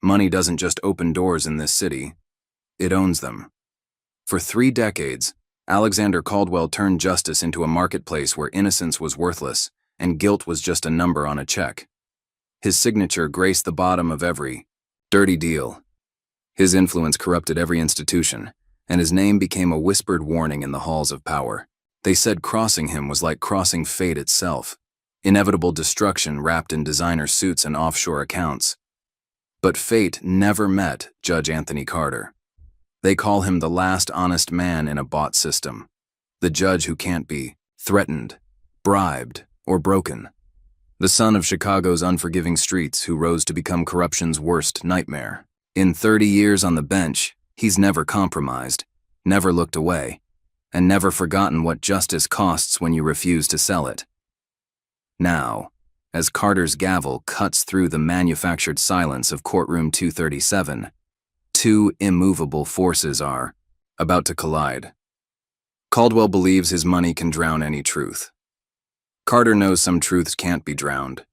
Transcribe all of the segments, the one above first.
Money doesn't just open doors in this city, it owns them. For 3 decades, Alexander Caldwell turned justice into a marketplace where innocence was worthless and guilt was just a number on a check. His signature graced the bottom of every dirty deal. His influence corrupted every institution, and his name became a whispered warning in the halls of power. They said crossing him was like crossing fate itself, inevitable destruction wrapped in designer suits and offshore accounts. But fate never met Judge Anthony Carter. They call him the last honest man in a bought system, the judge who can't be threatened, bribed, or broken, the son of Chicago's unforgiving streets who rose to become corruption's worst nightmare. In 30 years on the bench, he's never compromised, never looked away, and never forgotten what justice costs when you refuse to sell it. Now, as Carter's gavel cuts through the manufactured silence of courtroom 237, 2 immovable forces are about to collide. Caldwell believes his money can drown any truth. Carter knows some truths can't be drowned.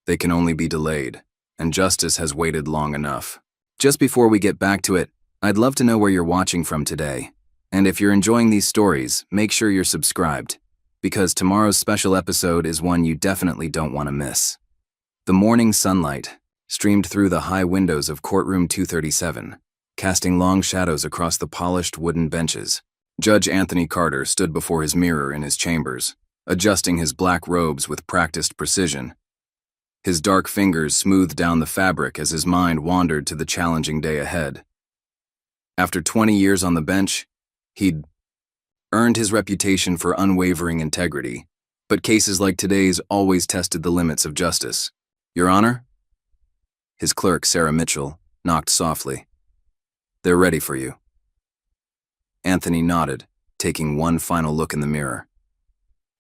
They can only be delayed, and justice has waited long enough. Just before we get back to it, I'd love to know where you're watching from today. And if you're enjoying these stories, make sure you're subscribed, because tomorrow's special episode is one you definitely don't want to miss. The morning sunlight streamed through the high windows of courtroom 237, casting long shadows across the polished wooden benches. Judge Anthony Carter stood before his mirror in his chambers, adjusting his black robes with practiced precision. His dark fingers smoothed down the fabric as his mind wandered to the challenging day ahead. After 20 years on the bench, he'd earned his reputation for unwavering integrity, but cases like today's always tested the limits of justice. Your Honor? His clerk, Sarah Mitchell, knocked softly. They're ready for you. Anthony nodded, taking one final look in the mirror.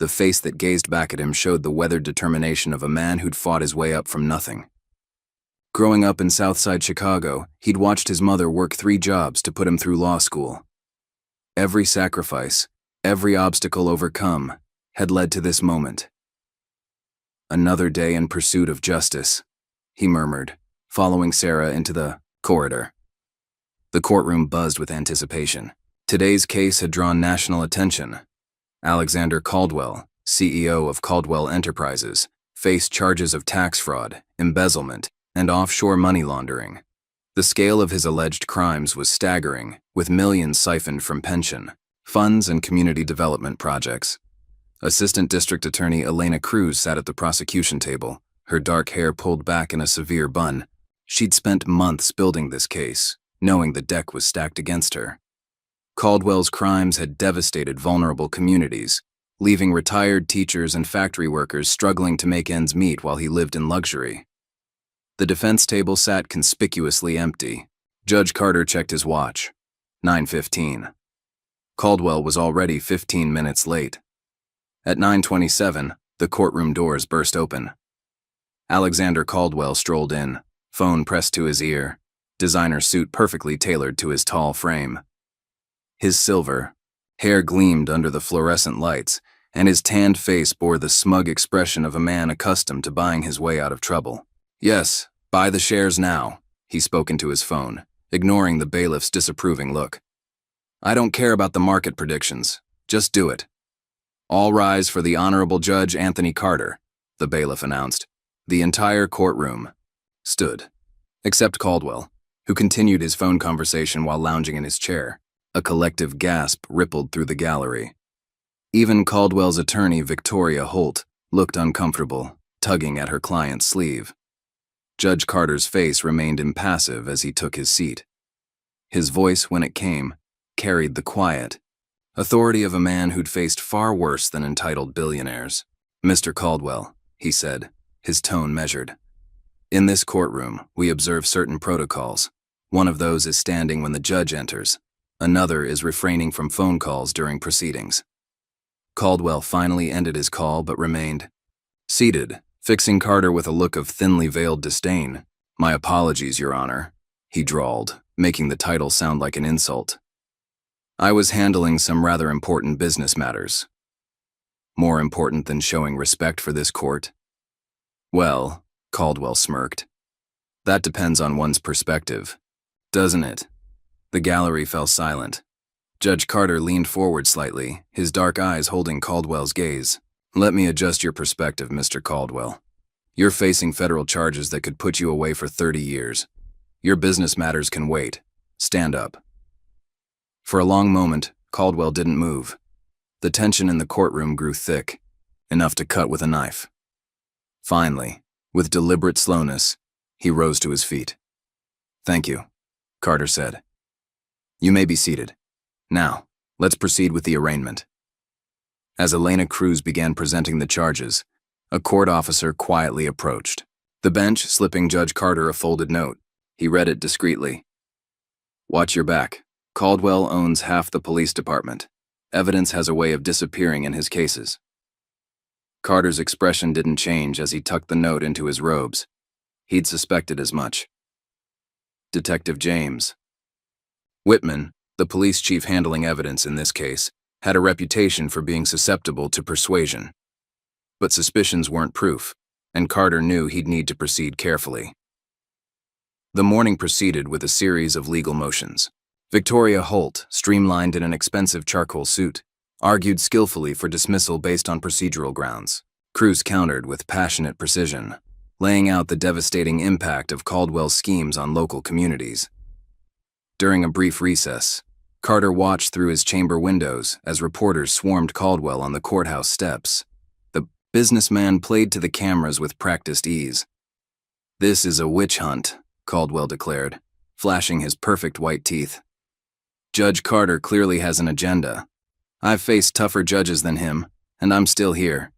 The face that gazed back at him showed the weathered determination of a man who'd fought his way up from nothing. Growing up in Southside Chicago, he'd watched his mother work 3 jobs to put him through law school. Every sacrifice, every obstacle overcome, had led to this moment. Another day in pursuit of justice, he murmured, following Sarah into the corridor. The courtroom buzzed with anticipation. Today's case had drawn national attention. Alexander Caldwell, CEO of Caldwell Enterprises, faced charges of tax fraud, embezzlement, and offshore money laundering. The scale of his alleged crimes was staggering, with millions siphoned from pension, funds, and community development projects. Assistant District Attorney Elena Cruz sat at the prosecution table, her dark hair pulled back in a severe bun. She'd spent months building this case, knowing the deck was stacked against her. Caldwell's crimes had devastated vulnerable communities, leaving retired teachers and factory workers struggling to make ends meet while he lived in luxury. The defense table sat conspicuously empty. Judge Carter checked his watch. 9:15. Caldwell was already 15 minutes late. At 9:27, the courtroom doors burst open. Alexander Caldwell strolled in, phone pressed to his ear, designer suit perfectly tailored to his tall frame. His silver hair gleamed under the fluorescent lights, and his tanned face bore the smug expression of a man accustomed to buying his way out of trouble. Yes, buy the shares now, he spoke into his phone, ignoring the bailiff's disapproving look. I don't care about the market predictions, just do it. All rise for the Honorable Judge Anthony Carter, the bailiff announced. The entire courtroom stood, except Caldwell, who continued his phone conversation while lounging in his chair. A collective gasp rippled through the gallery. Even Caldwell's attorney, Victoria Holt, looked uncomfortable, tugging at her client's sleeve. Judge Carter's face remained impassive as he took his seat. His voice, when it came, carried the quiet authority of a man who'd faced far worse than entitled billionaires. Mr. Caldwell, he said, his tone measured. In this courtroom, we observe certain protocols. One of those is standing when the judge enters. Another is refraining from phone calls during proceedings. Caldwell finally ended his call but remained seated, fixing Carter with a look of thinly veiled disdain. My apologies, Your Honor, he drawled, making the title sound like an insult. I was handling some rather important business matters. More important than showing respect for this court? Well, Caldwell smirked. That depends on one's perspective, doesn't it? The gallery fell silent. Judge Carter leaned forward slightly, his dark eyes holding Caldwell's gaze. Let me adjust your perspective, Mr. Caldwell. You're facing federal charges that could put you away for 30 years. Your business matters can wait. Stand up. For a long moment, Caldwell didn't move. The tension in the courtroom grew thick, enough to cut with a knife. Finally, with deliberate slowness, he rose to his feet. Thank you, Carter said. You may be seated. Now, let's proceed with the arraignment. As Elena Cruz began presenting the charges, a court officer quietly approached the bench, slipping Judge Carter a folded note. He read it discreetly. Watch your back. Caldwell owns half the police department. Evidence has a way of disappearing in his cases. Carter's expression didn't change as he tucked the note into his robes. He'd suspected as much. Detective James Whitman, the police chief handling evidence in this case, had a reputation for being susceptible to persuasion. But suspicions weren't proof, and Carter knew he'd need to proceed carefully. The morning proceeded with a series of legal motions. Victoria Holt, streamlined in an expensive charcoal suit, argued skillfully for dismissal based on procedural grounds. Cruz countered with passionate precision, laying out the devastating impact of Caldwell's schemes on local communities. During a brief recess, Carter watched through his chamber windows as reporters swarmed Caldwell on the courthouse steps. The businessman played to the cameras with practiced ease. This is a witch hunt, Caldwell declared, flashing his perfect white teeth. Judge Carter clearly has an agenda. I've faced tougher judges than him, and I'm still here.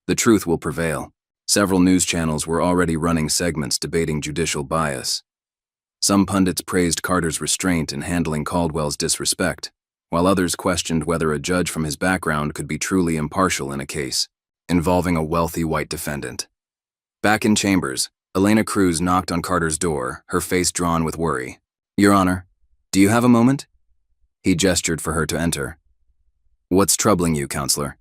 The truth will prevail. Several news channels were already running segments debating judicial bias. Some pundits praised Carter's restraint in handling Caldwell's disrespect, while others questioned whether a judge from his background could be truly impartial in a case involving a wealthy white defendant. Back in chambers, Elena Cruz knocked on Carter's door, her face drawn with worry. Your Honor, do you have a moment? He gestured for her to enter. What's troubling you, counselor?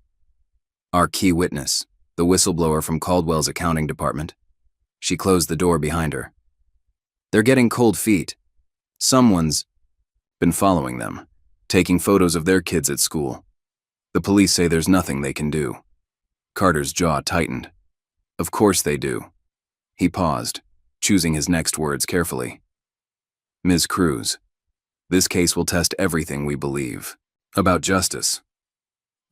Our key witness, the whistleblower from Caldwell's accounting department. She closed the door behind her. They're getting cold feet. Someone's been following them, taking photos of their kids at school. The police say there's nothing they can do. Carter's jaw tightened. Of course they do. He paused, choosing his next words carefully. Ms. Cruz, this case will test everything we believe about justice.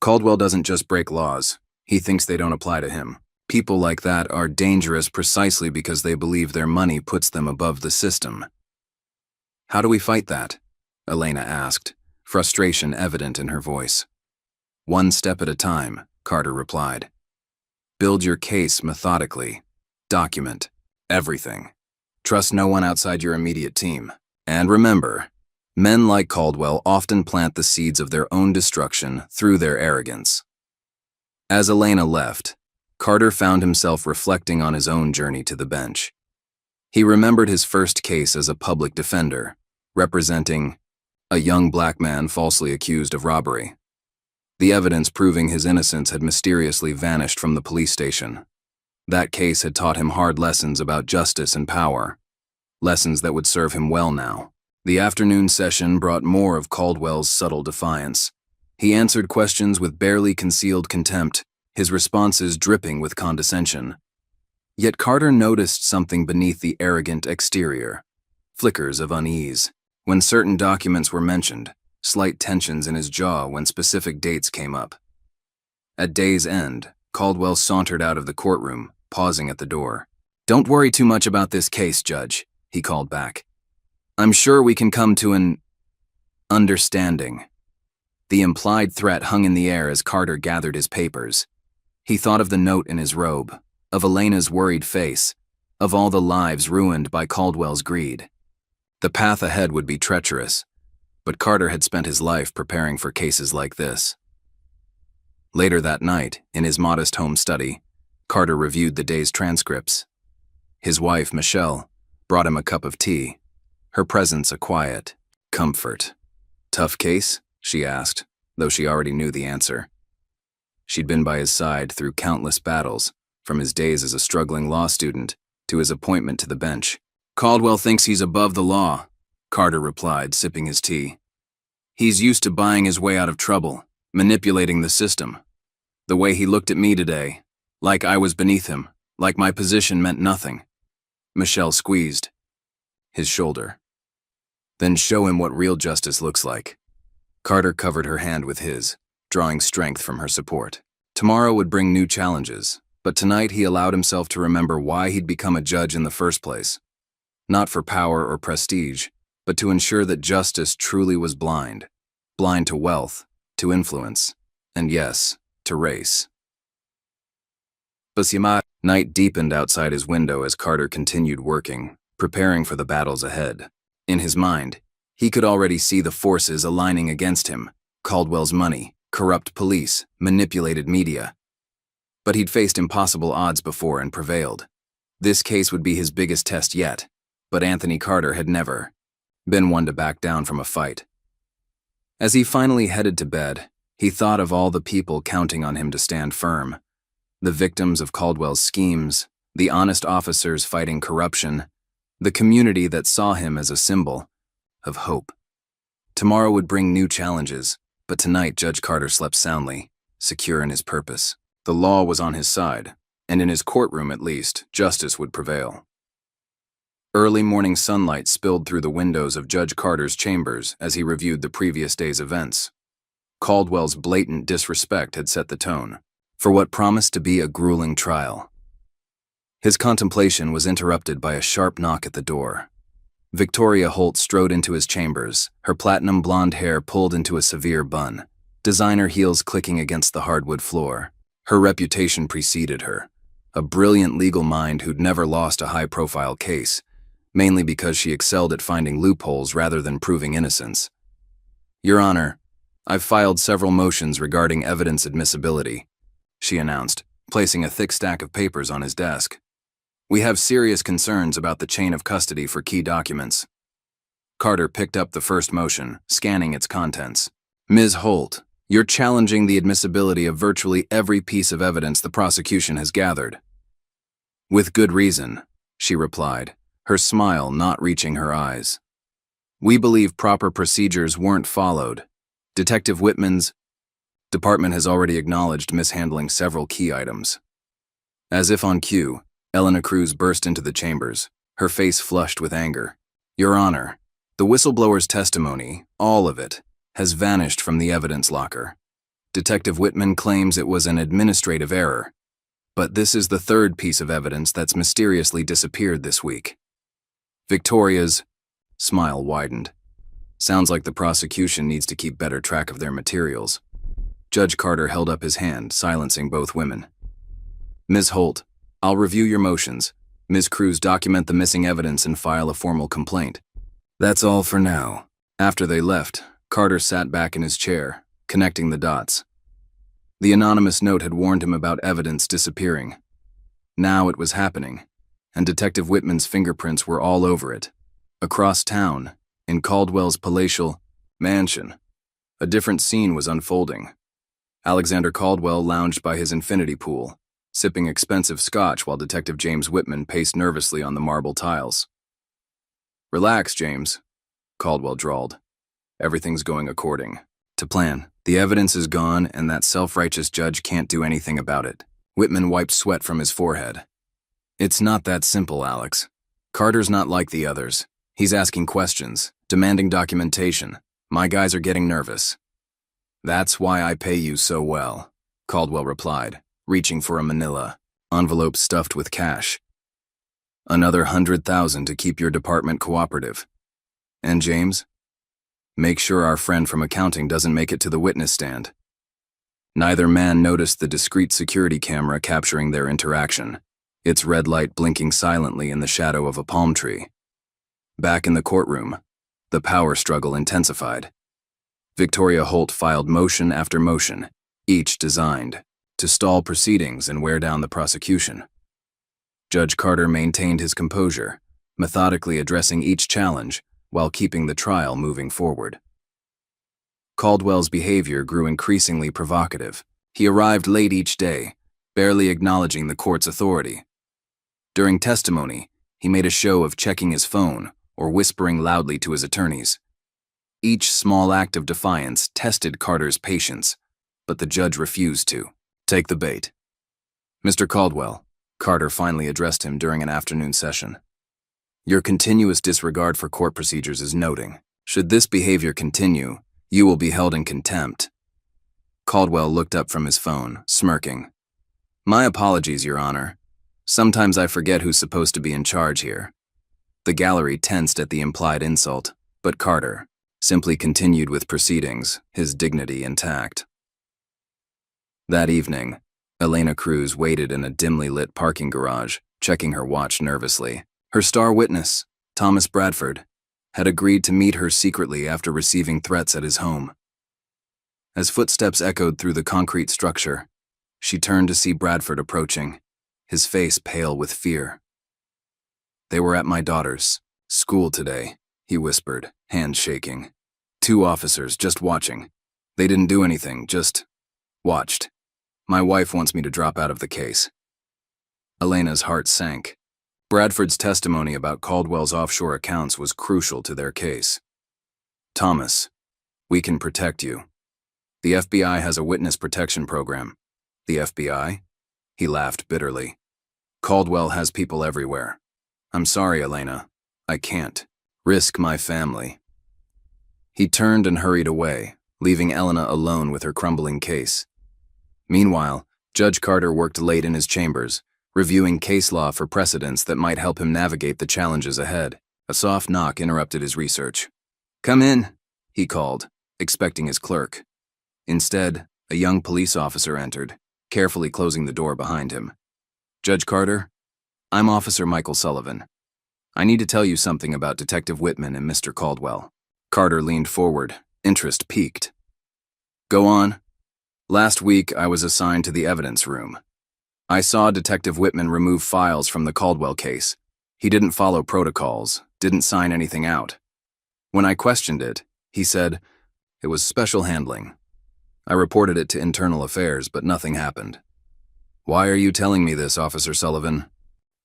Caldwell doesn't just break laws. He thinks they don't apply to him. People like that are dangerous precisely because they believe their money puts them above the system. How do we fight that? Elena asked, frustration evident in her voice. One step at a time, Carter replied. Build your case methodically. Document everything. Trust no one outside your immediate team. And remember, men like Caldwell often plant the seeds of their own destruction through their arrogance. As Elena left, Carter found himself reflecting on his own journey to the bench. He remembered his first case as a public defender, representing a young black man falsely accused of robbery. The evidence proving his innocence had mysteriously vanished from the police station. That case had taught him hard lessons about justice and power, lessons that would serve him well now. The afternoon session brought more of Caldwell's subtle defiance. He answered questions with barely concealed contempt, his responses dripping with condescension. Yet Carter noticed something beneath the arrogant exterior, flickers of unease. When certain documents were mentioned, slight tensions in his jaw when specific dates came up. At day's end, Caldwell sauntered out of the courtroom, pausing at the door. Don't worry too much about this case, Judge, he called back. I'm sure we can come to an understanding. The implied threat hung in the air as Carter gathered his papers. He thought of the note in his robe, of Elena's worried face, of all the lives ruined by Caldwell's greed. The path ahead would be treacherous, but Carter had spent his life preparing for cases like this. Later that night, in his modest home study, Carter reviewed the day's transcripts. His wife, Michelle, brought him a cup of tea, her presence a quiet comfort. Tough case? She asked, though she already knew the answer. She'd been by his side through countless battles, from his days as a struggling law student to his appointment to the bench. Caldwell thinks he's above the law, Carter replied, sipping his tea. He's used to buying his way out of trouble, manipulating the system. The way he looked at me today, like I was beneath him, like my position meant nothing. Michelle squeezed his shoulder. Then show him what real justice looks like. Carter covered her hand with his, drawing strength from her support. Tomorrow would bring new challenges, but tonight he allowed himself to remember why he'd become a judge in the first place. Not for power or prestige, but to ensure that justice truly was blind. Blind to wealth, to influence, and yes, to race. Night deepened outside his window as Carter continued working, preparing for the battles ahead. In his mind, he could already see the forces aligning against him: Caldwell's money, corrupt police, manipulated media. But he'd faced impossible odds before and prevailed. This case would be his biggest test yet, but Anthony Carter had never been one to back down from a fight. As he finally headed to bed, he thought of all the people counting on him to stand firm. The victims of Caldwell's schemes, the honest officers fighting corruption, the community that saw him as a symbol of hope. Tomorrow would bring new challenges, but tonight Judge Carter slept soundly, secure in his purpose. The law was on his side, and in his courtroom at least, justice would prevail. Early morning sunlight spilled through the windows of Judge Carter's chambers as he reviewed the previous day's events. Caldwell's blatant disrespect had set the tone for what promised to be a grueling trial. His contemplation was interrupted by a sharp knock at the door. Victoria Holt strode into his chambers, her platinum blonde hair pulled into a severe bun, designer heels clicking against the hardwood floor. Her reputation preceded her, a brilliant legal mind who'd never lost a high-profile case, mainly because she excelled at finding loopholes rather than proving innocence. "Your Honor, I've filed several motions regarding evidence admissibility," she announced, placing a thick stack of papers on his desk. "We have serious concerns about the chain of custody for key documents." Carter picked up the first motion, scanning its contents. "Ms. Holt, you're challenging the admissibility of virtually every piece of evidence the prosecution has gathered." "With good reason," she replied, her smile not reaching her eyes. "We believe proper procedures weren't followed. Detective Whitman's department has already acknowledged mishandling several key items." As if on cue, Elena Cruz burst into the chambers, her face flushed with anger. "Your Honor, the whistleblower's testimony, all of it, has vanished from the evidence locker. Detective Whitman claims it was an administrative error, but this is the third piece of evidence that's mysteriously disappeared this week." Victoria's smile widened. Sounds like the prosecution needs to keep better track of their materials. Judge Carter held up his hand, silencing both women. "Ms. Holt, I'll review your motions. Ms. Cruz, document the missing evidence and file a formal complaint." "That's all for now." After they left, Carter sat back in his chair, connecting the dots. The anonymous note had warned him about evidence disappearing. Now it was happening, and Detective Whitman's fingerprints were all over it. Across town, in Caldwell's palatial mansion, a different scene was unfolding. Alexander Caldwell lounged by his infinity pool, sipping expensive scotch while Detective James Whitman paced nervously on the marble tiles. "Relax, James," Caldwell drawled. "Everything's going according to plan. The evidence is gone, and that self-righteous judge can't do anything about it." Whitman wiped sweat from his forehead. "It's not that simple, Alex. Carter's not like the others. He's asking questions, demanding documentation. My guys are getting nervous." "That's why I pay you so well," Caldwell replied, reaching for a manila envelope stuffed with cash. "Another 100,000 to keep your department cooperative. And James, make sure our friend from accounting doesn't make it to the witness stand." Neither man noticed the discreet security camera capturing their interaction, its red light blinking silently in the shadow of a palm tree. Back in the courtroom, the power struggle intensified. Victoria Holt filed motion after motion, each designed to stall proceedings and wear down the prosecution. Judge Carter maintained his composure, methodically addressing each challenge while keeping the trial moving forward. Caldwell's behavior grew increasingly provocative. He arrived late each day, barely acknowledging the court's authority. During testimony, He made a show of checking his phone or whispering loudly to his attorneys. Each small act of defiance tested Carter's patience, but the judge refused to take the bait. "Mr. Caldwell," Carter finally addressed him during an afternoon session, "your continuous disregard for court procedures is noting. Should this behavior continue, you will be held in contempt." Caldwell looked up from his phone, smirking. "My apologies, Your Honor. Sometimes I forget who's supposed to be in charge here." The gallery tensed at the implied insult, but Carter simply continued with proceedings, his dignity intact. That evening, Elena Cruz waited in a dimly lit parking garage, checking her watch nervously. Her star witness, Thomas Bradford, had agreed to meet her secretly after receiving threats at his home. As footsteps echoed through the concrete structure, she turned to see Bradford approaching, his face pale with fear. "They were at my daughter's school today," he whispered, hands shaking. "Two officers just watching. They didn't do anything, just watched. My wife wants me to drop out of the case." Elena's heart sank. Bradford's testimony about Caldwell's offshore accounts was crucial to their case. "Thomas, we can protect you. The FBI has a witness protection program." "The FBI?" He laughed bitterly. "Caldwell has people everywhere. I'm sorry, Elena. I can't risk my family." He turned and hurried away, leaving Elena alone with her crumbling case. Meanwhile, Judge Carter worked late in his chambers, reviewing case law for precedents that might help him navigate the challenges ahead. A soft knock interrupted his research. "Come in," he called, expecting his clerk. Instead, a young police officer entered, carefully closing the door behind him. "Judge Carter, I'm Officer Michael Sullivan. I need to tell you something about Detective Whitman and Mr. Caldwell." Carter leaned forward, interest piqued. "Go on." "Last week, I was assigned to the evidence room. I saw Detective Whitman remove files from the Caldwell case. He didn't follow protocols, didn't sign anything out. When I questioned it, he said it was special handling. I reported it to Internal Affairs, but nothing happened." "Why are you telling me this, Officer Sullivan?"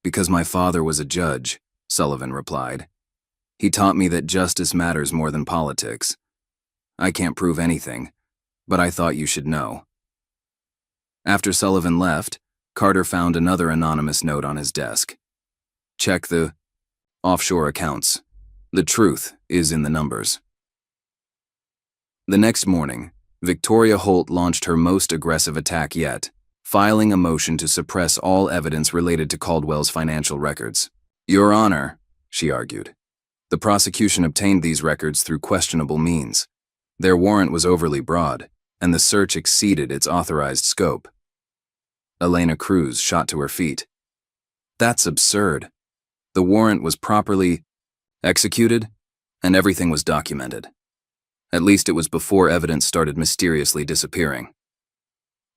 "Because my father was a judge," Sullivan replied. "He taught me that justice matters more than politics. I can't prove anything, but I thought you should know." After Sullivan left, Carter found another anonymous note on his desk. "Check the offshore accounts. The truth is in the numbers." The next morning, Victoria Holt launched her most aggressive attack yet, filing a motion to suppress all evidence related to Caldwell's financial records. "Your Honor," she argued, "the prosecution obtained these records through questionable means. Their warrant was overly broad, and the search exceeded its authorized scope." Elena Cruz shot to her feet. "That's absurd. The warrant was properly executed, and everything was documented. At least it was before evidence started mysteriously disappearing."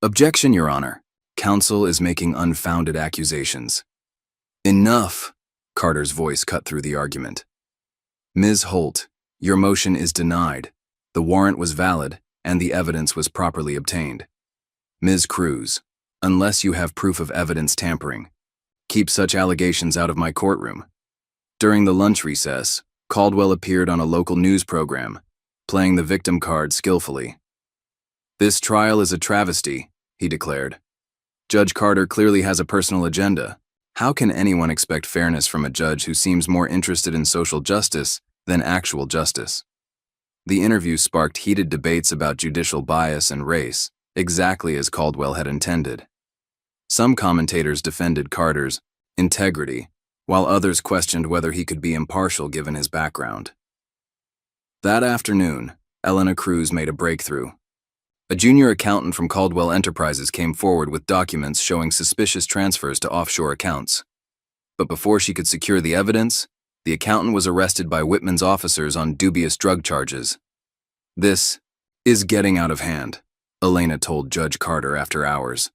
"Objection, Your Honor. Counsel is making unfounded accusations." "Enough," Carter's voice cut through the argument. "Ms. Holt, your motion is denied. The warrant was valid, and the evidence was properly obtained. Ms. Cruz, unless you have proof of evidence tampering, keep such allegations out of my courtroom." During the lunch recess, Caldwell appeared on a local news program, playing the victim card skillfully. "This trial is a travesty," he declared. "Judge Carter clearly has a personal agenda. How can anyone expect fairness from a judge who seems more interested in social justice than actual justice?" The interview sparked heated debates about judicial bias and race, exactly as Caldwell had intended. Some commentators defended Carter's integrity, while others questioned whether he could be impartial given his background. That afternoon, Elena Cruz made a breakthrough. A junior accountant from Caldwell Enterprises came forward with documents showing suspicious transfers to offshore accounts. But before she could secure the evidence, the accountant was arrested by Whitman's officers on dubious drug charges. "This is getting out of hand," Elena told Judge Carter after hours.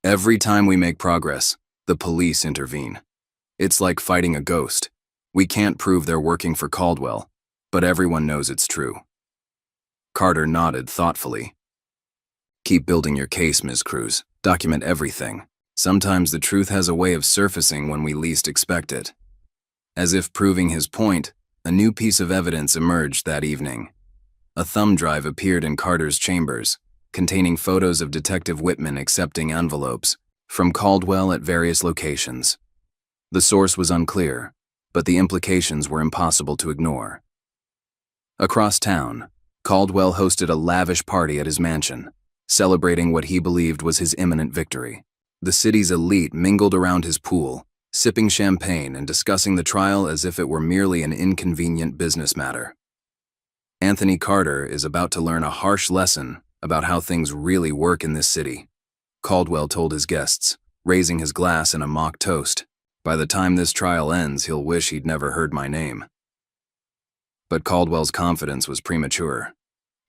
"Every time we make progress, the police intervene. It's like fighting a ghost. We can't prove they're working for Caldwell, but everyone knows it's true." Carter nodded thoughtfully. "Keep building your case, Ms. Cruz. Document everything. Sometimes the truth has a way of surfacing when we least expect it." As if proving his point, a new piece of evidence emerged that evening. A thumb drive appeared in Carter's chambers, containing photos of Detective Whitman accepting envelopes from Caldwell at various locations. The source was unclear, but the implications were impossible to ignore. Across town, Caldwell hosted a lavish party at his mansion, celebrating what he believed was his imminent victory. The city's elite mingled around his pool, sipping champagne and discussing the trial as if it were merely an inconvenient business matter. Anthony Carter is about to learn a harsh lesson about how things really work in this city, Caldwell told his guests, raising his glass in a mock toast. By the time this trial ends, he'll wish he'd never heard my name. But Caldwell's confidence was premature.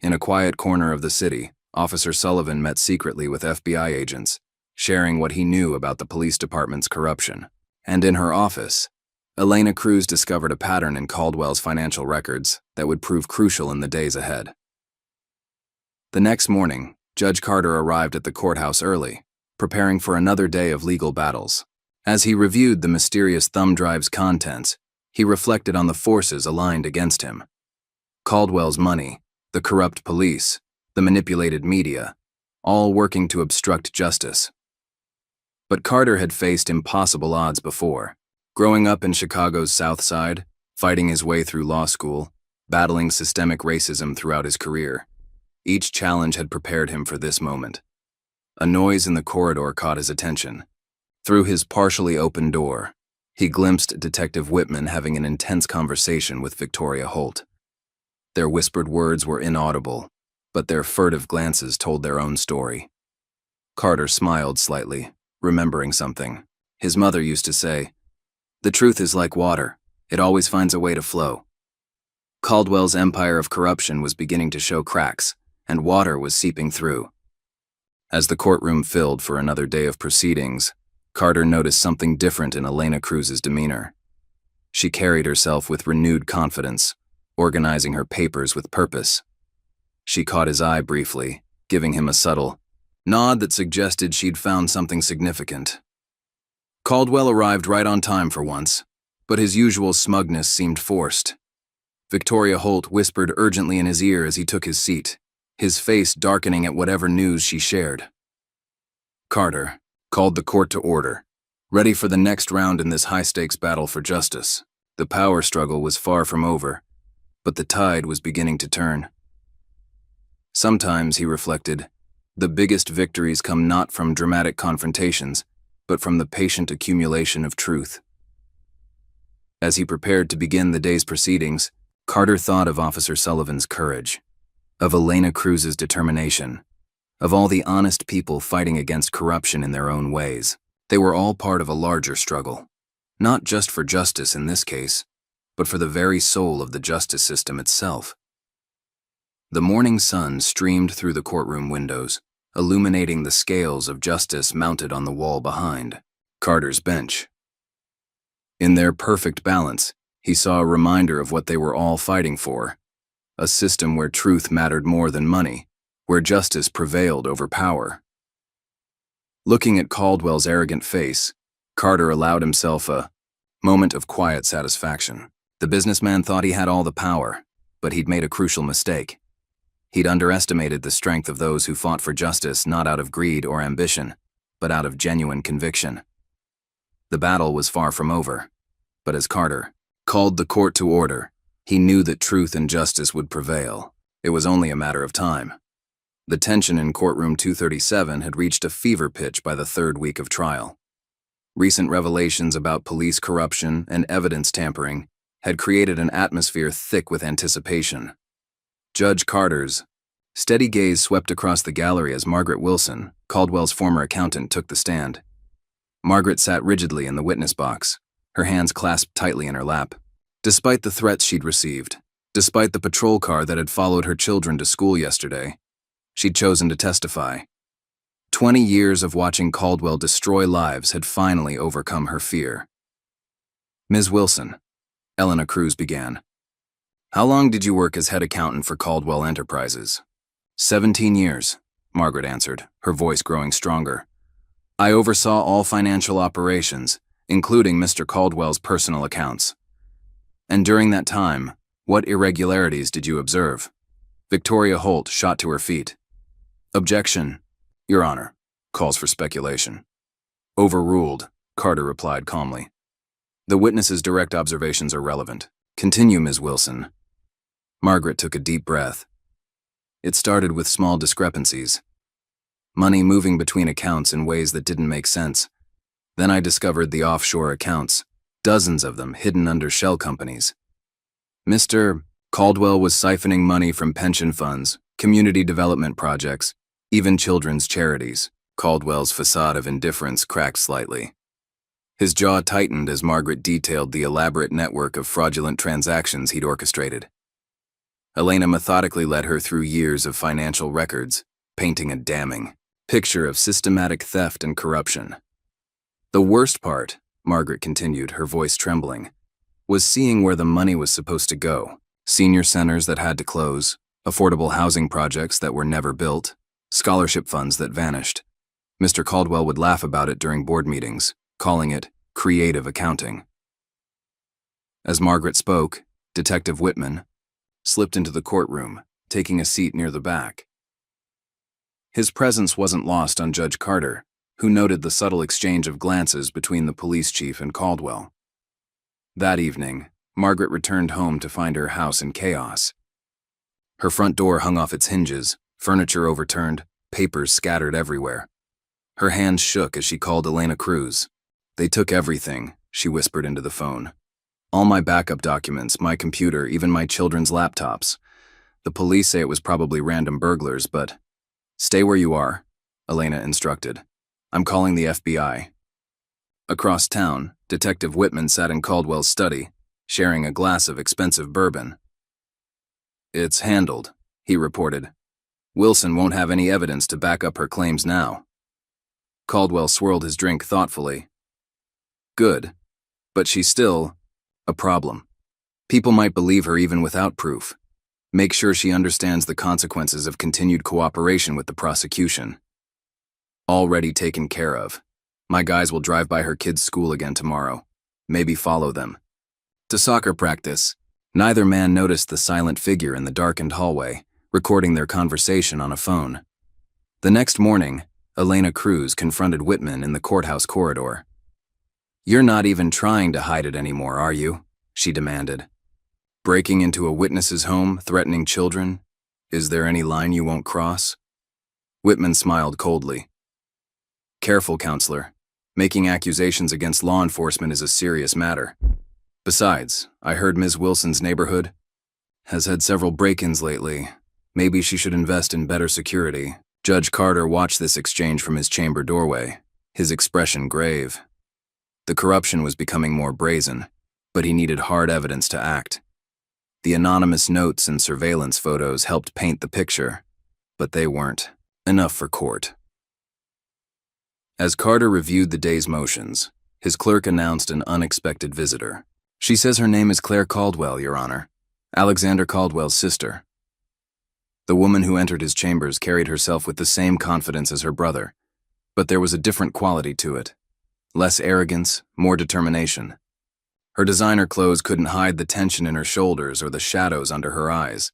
In a quiet corner of the city, Officer Sullivan met secretly with FBI agents, sharing what he knew about the police department's corruption. And in her office, Elena Cruz discovered a pattern in Caldwell's financial records that would prove crucial in the days ahead. The next morning, Judge Carter arrived at the courthouse early, preparing for another day of legal battles. As he reviewed the mysterious thumb drive's contents, he reflected on the forces aligned against him. Caldwell's money, the corrupt police, the manipulated media, all working to obstruct justice. But Carter had faced impossible odds before. Growing up in Chicago's South Side, fighting his way through law school, battling systemic racism throughout his career, each challenge had prepared him for this moment. A noise in the corridor caught his attention. Through his partially open door, he glimpsed Detective Whitman having an intense conversation with Victoria Holt. Their whispered words were inaudible, but their furtive glances told their own story. Carter smiled slightly, remembering something. His mother used to say, "The truth is like water, it always finds a way to flow." Caldwell's empire of corruption was beginning to show cracks, and water was seeping through. As the courtroom filled for another day of proceedings, Carter noticed something different in Elena Cruz's demeanor. She carried herself with renewed confidence, organizing her papers with purpose. She caught his eye briefly, giving him a subtle nod that suggested she'd found something significant. Caldwell arrived right on time for once, but his usual smugness seemed forced. Victoria Holt whispered urgently in his ear as he took his seat, his face darkening at whatever news she shared. Carter called the court to order, ready for the next round in this high-stakes battle for justice. The power struggle was far from over, but the tide was beginning to turn. Sometimes, he reflected, the biggest victories come not from dramatic confrontations, but from the patient accumulation of truth. As he prepared to begin the day's proceedings, Carter thought of Officer Sullivan's courage, of Elena Cruz's determination, of all the honest people fighting against corruption in their own ways. They were all part of a larger struggle, not just for justice in this case, but for the very soul of the justice system itself. The morning sun streamed through the courtroom windows, illuminating the scales of justice mounted on the wall behind Carter's bench. In their perfect balance, he saw a reminder of what they were all fighting for, a system where truth mattered more than money, where justice prevailed over power. Looking at Caldwell's arrogant face, Carter allowed himself a moment of quiet satisfaction. The businessman thought he had all the power, but he'd made a crucial mistake. He'd underestimated the strength of those who fought for justice not out of greed or ambition, but out of genuine conviction. The battle was far from over, but as Carter called the court to order, he knew that truth and justice would prevail. It was only a matter of time. The tension in courtroom 237 had reached a fever pitch by the third week of trial. Recent revelations about police corruption and evidence tampering had created an atmosphere thick with anticipation. Judge Carter's steady gaze swept across the gallery as Margaret Wilson, Caldwell's former accountant, took the stand. Margaret sat rigidly in the witness box, her hands clasped tightly in her lap. Despite the threats she'd received, despite the patrol car that had followed her children to school yesterday, she'd chosen to testify. 20 years of watching Caldwell destroy lives had finally overcome her fear. "Ms. Wilson," Elena Cruz began, "how long did you work as head accountant for Caldwell Enterprises?" 17 years, Margaret answered, her voice growing stronger. "I oversaw all financial operations, including Mr. Caldwell's personal accounts. And during that time, what irregularities did you observe? Victoria Holt shot to her feet. Objection, Your Honor. Calls for speculation. Overruled, Carter replied calmly. The witness's direct observations are relevant. Continue, Ms. Wilson. Margaret took a deep breath. It started with small discrepancies. Money moving between accounts in ways that didn't make sense. Then I discovered the offshore accounts, dozens of them hidden under shell companies. Mr. Caldwell was siphoning money from pension funds, community development projects, even children's charities. Caldwell's facade of indifference cracked slightly. His jaw tightened as Margaret detailed the elaborate network of fraudulent transactions he'd orchestrated. Elena methodically led her through years of financial records, painting a damning picture of systematic theft and corruption. The worst part, Margaret continued, her voice trembling, was seeing where the money was supposed to go. Senior centers that had to close, affordable housing projects that were never built, scholarship funds that vanished. Mr. Caldwell would laugh about it during board meetings, calling it creative accounting. As Margaret spoke, Detective Whitman slipped into the courtroom, taking a seat near the back. His presence wasn't lost on Judge Carter, who noted the subtle exchange of glances between the police chief and Caldwell. That evening, Margaret returned home to find her house in chaos. Her front door hung off its hinges, furniture overturned, papers scattered everywhere. Her hands shook as she called Elena Cruz. They took everything, she whispered into the phone. All my backup documents, my computer, even my children's laptops. The police say it was probably random burglars, but... Stay where you are, Elena instructed. I'm calling the FBI. Across town, Detective Whitman sat in Caldwell's study, sharing a glass of expensive bourbon. It's handled, he reported. Wilson won't have any evidence to back up her claims now. Caldwell swirled his drink thoughtfully. Good, but she's still a problem. People might believe her even without proof. Make sure she understands the consequences of continued cooperation with the prosecution. Already taken care of. My guys will drive by her kids' school again tomorrow. Maybe follow them to soccer practice. Neither man noticed the silent figure in the darkened hallway, recording their conversation on a phone. The next morning, Elena Cruz confronted Whitman in the courthouse corridor. You're not even trying to hide it anymore, are you? She demanded. Breaking into a witness's home, threatening children? Is there any line you won't cross? Whitman smiled coldly. Careful, counselor. Making accusations against law enforcement is a serious matter. Besides, I heard Ms. Wilson's neighborhood has had several break-ins lately. Maybe she should invest in better security. Judge Carter watched this exchange from his chamber doorway, his expression grave. The corruption was becoming more brazen, but he needed hard evidence to act. The anonymous notes and surveillance photos helped paint the picture, but they weren't enough for court. As Carter reviewed the day's motions, his clerk announced an unexpected visitor. She says her name is Claire Caldwell, Your Honor, Alexander Caldwell's sister. The woman who entered his chambers carried herself with the same confidence as her brother, but there was a different quality to it. Less arrogance, more determination. Her designer clothes couldn't hide the tension in her shoulders or the shadows under her eyes.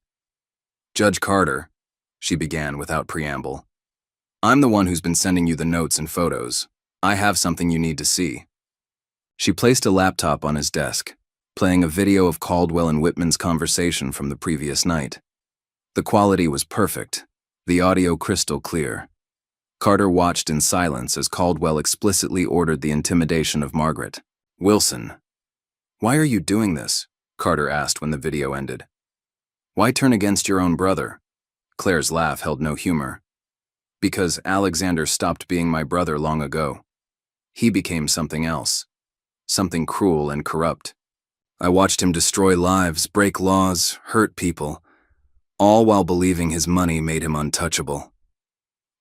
Judge Carter, she began without preamble. I'm the one who's been sending you the notes and photos. I have something you need to see. She placed a laptop on his desk, playing a video of Caldwell and Whitman's conversation from the previous night. The quality was perfect, the audio crystal clear. Carter watched in silence as Caldwell explicitly ordered the intimidation of Margaret. Wilson, why are you doing this? Carter asked when the video ended. Why turn against your own brother? Claire's laugh held no humor. Because Alexander stopped being my brother long ago. He became something else. Something cruel and corrupt. I watched him destroy lives, break laws, hurt people, all while believing his money made him untouchable.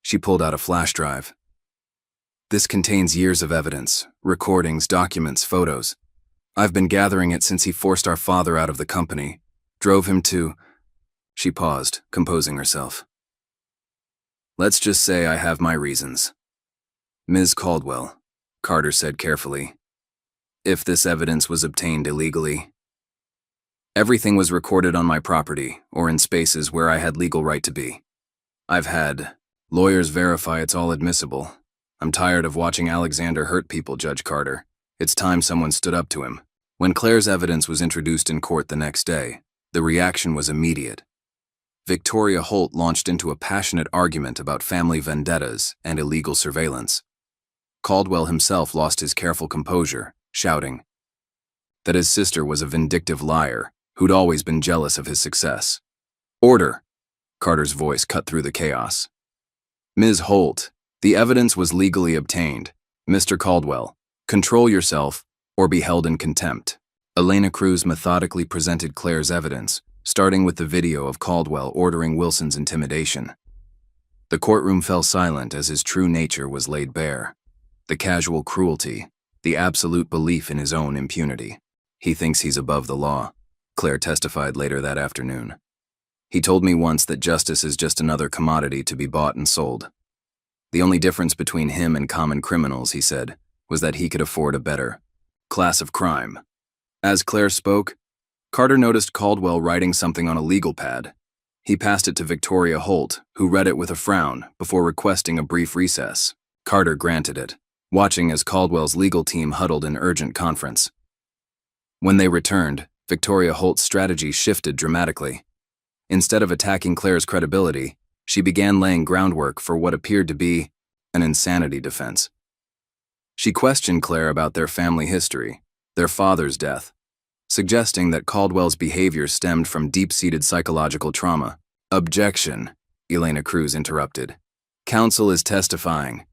She pulled out a flash drive. This contains years of evidence, recordings, documents, photos. I've been gathering it since he forced our father out of the company, drove him to... She paused, composing herself. Let's just say I have my reasons. Ms. Caldwell, Carter said carefully, if this evidence was obtained illegally, Everything was recorded on my property or in spaces where I had legal right to be. I've had lawyers verify it's all admissible. I'm tired of watching Alexander hurt people, Judge Carter. It's time someone stood up to him. When Claire's evidence was introduced in court the next day, the reaction was immediate. Victoria Holt launched into a passionate argument about family vendettas and illegal surveillance. Caldwell himself lost his careful composure, shouting that his sister was a vindictive liar who'd always been jealous of his success. "Order!" Carter's voice cut through the chaos. "Ms. Holt, the evidence was legally obtained. Mr. Caldwell, control yourself or be held in contempt." Elena Cruz methodically presented Claire's evidence, starting with the video of Caldwell ordering Wilson's intimidation. The courtroom fell silent as his true nature was laid bare. The casual cruelty, the absolute belief in his own impunity. "He thinks he's above the law," Claire testified later that afternoon. "He told me once that justice is just another commodity to be bought and sold. The only difference between him and common criminals," he said, "was that he could afford a better class of crime." As Claire spoke, Carter noticed Caldwell writing something on a legal pad. He passed it to Victoria Holt, who read it with a frown before requesting a brief recess. Carter granted it, watching as Caldwell's legal team huddled in urgent conference. When they returned, Victoria Holt's strategy shifted dramatically. Instead of attacking Claire's credibility, she began laying groundwork for what appeared to be an insanity defense. She questioned Claire about their family history, their father's death, suggesting that Caldwell's behavior stemmed from deep-seated psychological trauma. "Objection," Elena Cruz interrupted. "Counsel is testifying.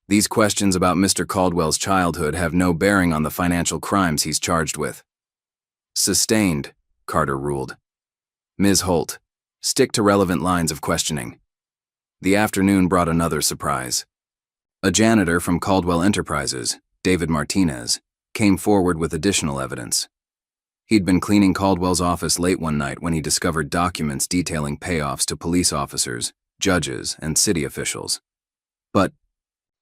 These questions about Mr. Caldwell's childhood have no bearing on the financial crimes he's charged with." "Sustained," Carter ruled. "Ms. Holt, stick to relevant lines of questioning." The afternoon brought another surprise. A janitor from Caldwell Enterprises, David Martinez, came forward with additional evidence. He'd been cleaning Caldwell's office late one night when he discovered documents detailing payoffs to police officers, judges, and city officials. But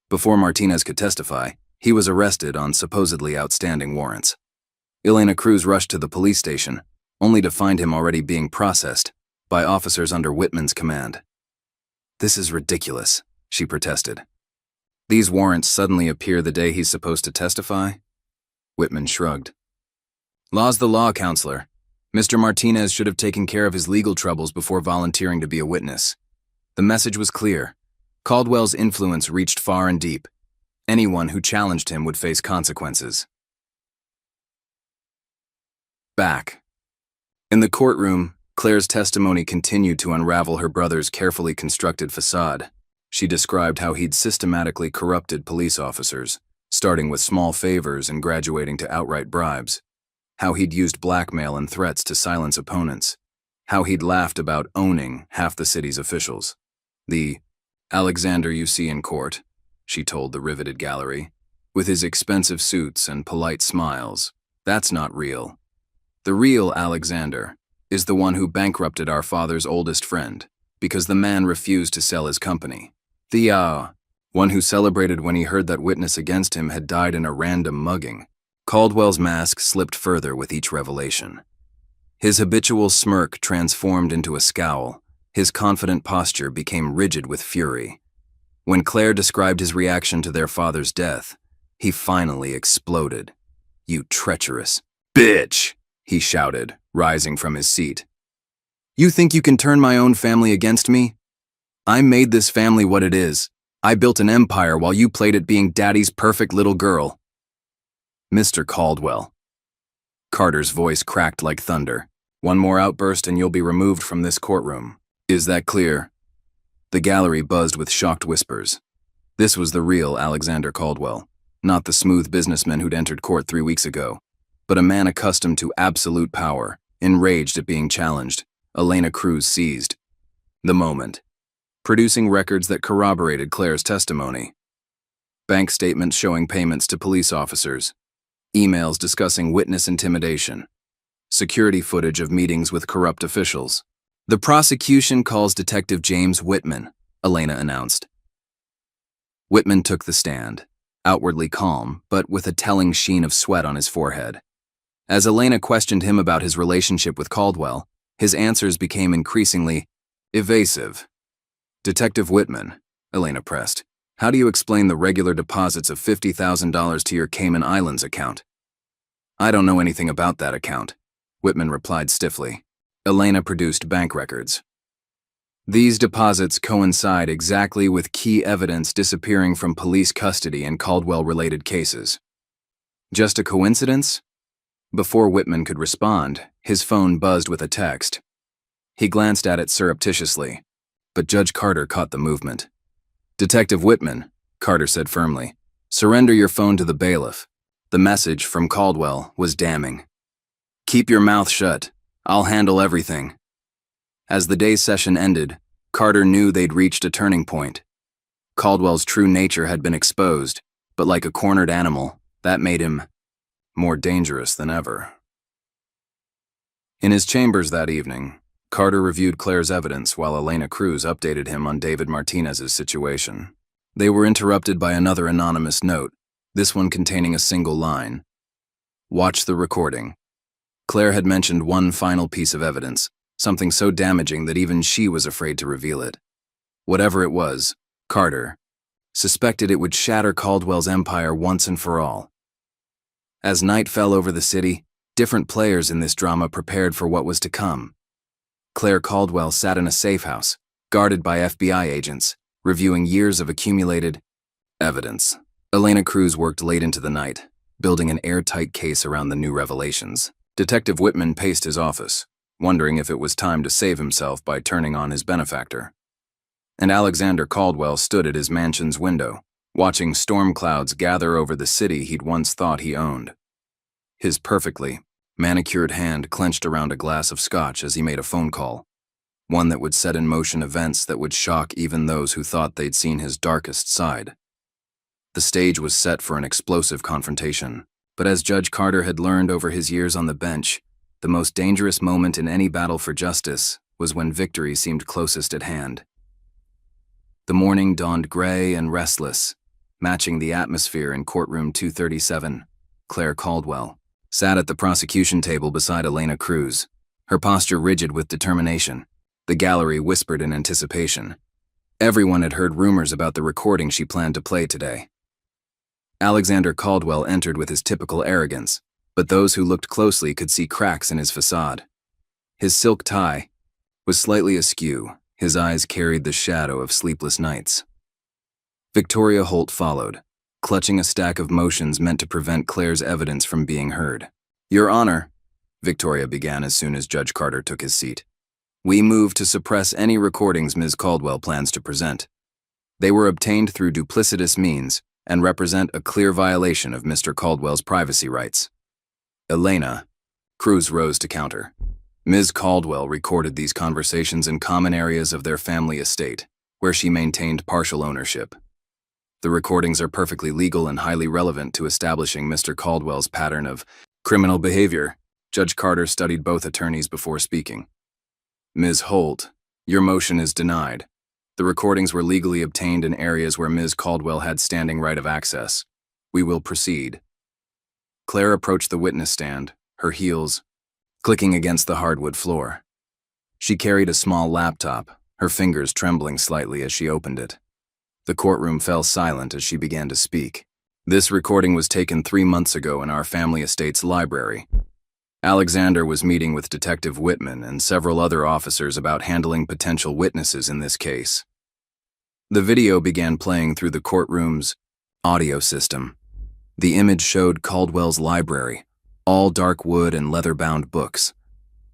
before Martinez could testify, he was arrested on supposedly outstanding warrants. Elena Cruz rushed to the police station, only to find him already being processed by officers under Whitman's command. "This is ridiculous," she protested. "These warrants suddenly appear the day he's supposed to testify?" Whitman shrugged. "Law's the law, counselor. Mr. Martinez should have taken care of his legal troubles before volunteering to be a witness. The message was clear. Caldwell's influence reached far and deep. Anyone who challenged him would face consequences." Back. In the courtroom, Claire's testimony continued to unravel her brother's carefully constructed facade. She described how he'd systematically corrupted police officers, starting with small favors and graduating to outright bribes. How he'd used blackmail and threats to silence opponents. How he'd laughed about owning half the city's officials. "The Alexander you see in court," she told the riveted gallery, "with his expensive suits and polite smiles, that's not real. The real Alexander is the one who bankrupted our father's oldest friend because the man refused to sell his company. The one who celebrated when he heard that witness against him had died in a random mugging." Caldwell's mask slipped further with each revelation. His habitual smirk transformed into a scowl. His confident posture became rigid with fury. When Claire described his reaction to their father's death, he finally exploded. "You treacherous bitch!" he shouted, rising from his seat. "You think you can turn my own family against me? I made this family what it is. I built an empire while you played at being daddy's perfect little girl." "Mr. Caldwell." Carter's voice cracked like thunder. "One more outburst and you'll be removed from this courtroom. Is that clear?" The gallery buzzed with shocked whispers. This was the real Alexander Caldwell, not the smooth businessman who'd entered court 3 weeks ago, but a man accustomed to absolute power, enraged at being challenged. Elena Cruz seized the moment, producing records that corroborated Claire's testimony. Bank statements showing payments to police officers, emails discussing witness intimidation, security footage of meetings with corrupt officials. "The prosecution calls Detective James Whitman," Elena announced. Whitman took the stand, outwardly calm, but with a telling sheen of sweat on his forehead. As Elena questioned him about his relationship with Caldwell, his answers became increasingly evasive. "Detective Whitman," Elena pressed, "how do you explain the regular deposits of $50,000 to your Cayman Islands account?" "I don't know anything about that account," Whitman replied stiffly. Elena produced bank records. These deposits coincide exactly with key evidence disappearing from police custody in Caldwell-related cases. Just a coincidence? Before Whitman could respond, his phone buzzed with a text. He glanced at it surreptitiously, but Judge Carter caught the movement. "Detective Whitman," Carter said firmly, "surrender your phone to the bailiff." The message from Caldwell was damning. "Keep your mouth shut. I'll handle everything." As the day's session ended, Carter knew they'd reached a turning point. Caldwell's true nature had been exposed, but like a cornered animal, that made him more dangerous than ever. In his chambers that evening, Carter reviewed Claire's evidence while Elena Cruz updated him on David Martinez's situation. They were interrupted by another anonymous note, this one containing a single line. "Watch the recording." Claire had mentioned one final piece of evidence, something so damaging that even she was afraid to reveal it. Whatever it was, Carter suspected it would shatter Caldwell's empire once and for all. As night fell over the city, different players in this drama prepared for what was to come. Claire Caldwell sat in a safe house, guarded by FBI agents, reviewing years of accumulated evidence. Elena Cruz worked late into the night, building an airtight case around the new revelations. Detective Whitman paced his office, wondering if it was time to save himself by turning on his benefactor. And Alexander Caldwell stood at his mansion's window, watching storm clouds gather over the city he'd once thought he owned. His perfectly manicured hand clenched around a glass of scotch as he made a phone call, one that would set in motion events that would shock even those who thought they'd seen his darkest side. The stage was set for an explosive confrontation, but as Judge Carter had learned over his years on the bench, the most dangerous moment in any battle for justice was when victory seemed closest at hand. The morning dawned gray and restless, matching the atmosphere in courtroom 237. Claire Caldwell sat at the prosecution table beside Elena Cruz, her posture rigid with determination. The gallery whispered in anticipation. Everyone had heard rumors about the recording she planned to play today. Alexander Caldwell entered with his typical arrogance, but those who looked closely could see cracks in his facade. His silk tie was slightly askew, his eyes carried the shadow of sleepless nights. Victoria Holt followed, clutching a stack of motions meant to prevent Claire's evidence from being heard. "Your Honor," Victoria began as soon as Judge Carter took his seat, "we move to suppress any recordings Ms. Caldwell plans to present. They were obtained through duplicitous means and represent a clear violation of Mr. Caldwell's privacy rights." "Elena," Cruz rose to counter. "Ms. Caldwell recorded these conversations in common areas of their family estate, where she maintained partial ownership. The recordings are perfectly legal and highly relevant to establishing Mr. Caldwell's pattern of criminal behavior." Judge Carter studied both attorneys before speaking. "Ms. Holt, your motion is denied. The recordings were legally obtained in areas where Ms. Caldwell had standing right of access. We will proceed." Claire approached the witness stand, her heels clicking against the hardwood floor. She carried a small laptop, her fingers trembling slightly as she opened it. The courtroom fell silent as she began to speak. "This recording was taken 3 months ago in our family estate's library. Alexander was meeting with Detective Whitman and several other officers about handling potential witnesses in this case." The video began playing through the courtroom's audio system. The image showed Caldwell's library, all dark wood and leather-bound books.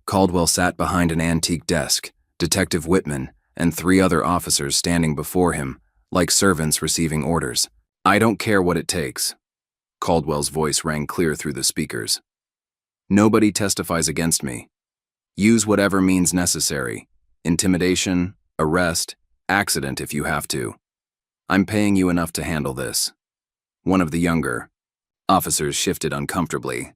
Caldwell sat behind an antique desk, Detective Whitman and 3 other officers standing before him, like servants receiving orders. "I don't care what it takes." Caldwell's voice rang clear through the speakers. "Nobody testifies against me. Use whatever means necessary. Intimidation, arrest, accident if you have to. I'm paying you enough to handle this." One of the younger officers shifted uncomfortably.